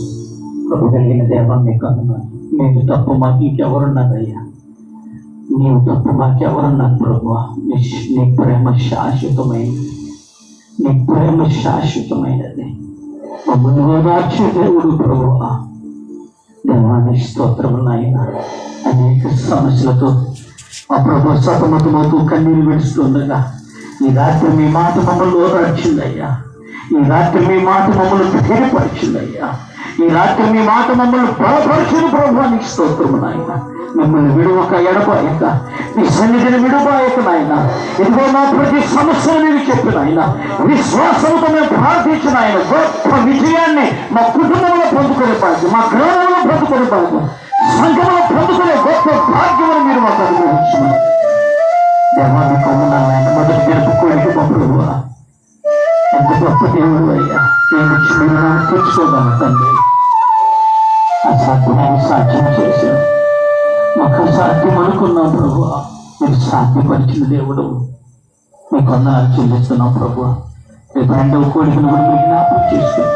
ప్రభు కలిగిన దేవా మీకు వందనాలు. నేను తప్పు మాకు ఇంకెవరున్నారయ్యా? నీవు తప్ప మాకెవరున్నారు ప్రభు? నీ ప్రేమ శాశ్వతమైనది. నీ ప్రేమ శాశ్వతమైనది. మమ్మల్ని ఓదార్చే దేవుడు ప్రభు. దేవాని స్తోత్రము నాయన. అనేక సమస్యలతో మా ప్రభు సతమతమవుతూ కన్నీరు విడుస్తుండగా ఈ రాత్రి మీ మాట మమ్మల్ని ఓదార్చిందయ్యా. ఈ రాత్రి మీ మాట మమ్మల్ని ధైర్యపరిచిందయ్యా. ఈ రాత్రి మీ మాట మమ్మల్ని బలపరిచిన ప్రభువానికి స్తోత్రము నాయన. మిమ్మల్ని విడువక ఎడబాయక, మీ సన్నిధిని విడుబాయక నాయన. ఇదిగో నా ప్రతి సమస్యను మీకు చెప్పిన ఆయన విశ్వాసంతో మేము ప్రార్థించిన ఆయన గొప్ప విజయాన్ని మా కుటుంబంలో పొందుకునే భాగ్యం, మా గ్రామంలో పొందుకునే భాగ్యం, సంఘంలో పొందుకునే గొప్ప భాగ్యమని మీరు మాకు అనుగ్రహించిన దేవాన్ని కొమ్మున్నాను ఆయన. మొదటి జరుపుకోలేక మా ప్రభువా, ఎంత గొప్ప దేవుడు అయ్యా. ఏమిచ్చి మీరు నన్ను తెచ్చుకోగల తండ్రి. అసాధ్యాన్ని సాధ్యం చేశారు. మాకు అసాధ్యం అనుకున్నాం ప్రభు, మీరు సాధ్యపరిచిన దేవుడు. మీకు వందనాలు చెల్లిస్తున్నాం ప్రభు. రేపు రెండవ కోరికను కూడా మీరు జ్ఞాపకం చేసుకుని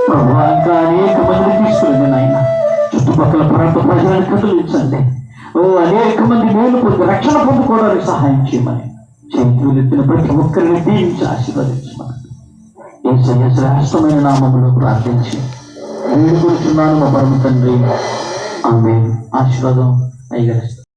ప్రభు ఇంకా అనేక మందిని తీసుకురండి నాయన. చుట్టుపక్కల ప్రాంత ప్రజలను కదిలించండి. అనేక మంది మేలు పొంది రక్షణ పొందుకోవడానికి సహాయం చేయమని చేతులు ఎత్తిన ప్రతి ఒక్కరిని దీవించి ఆశీర్వదించమని యేసయ్య శ్రేష్టమైన నామములో ప్రార్థించి వేడుకుంటున్నాను మా పరమ తండ్రి. ఆమేన్. ఆశీర్వాదం అయ్యగారు.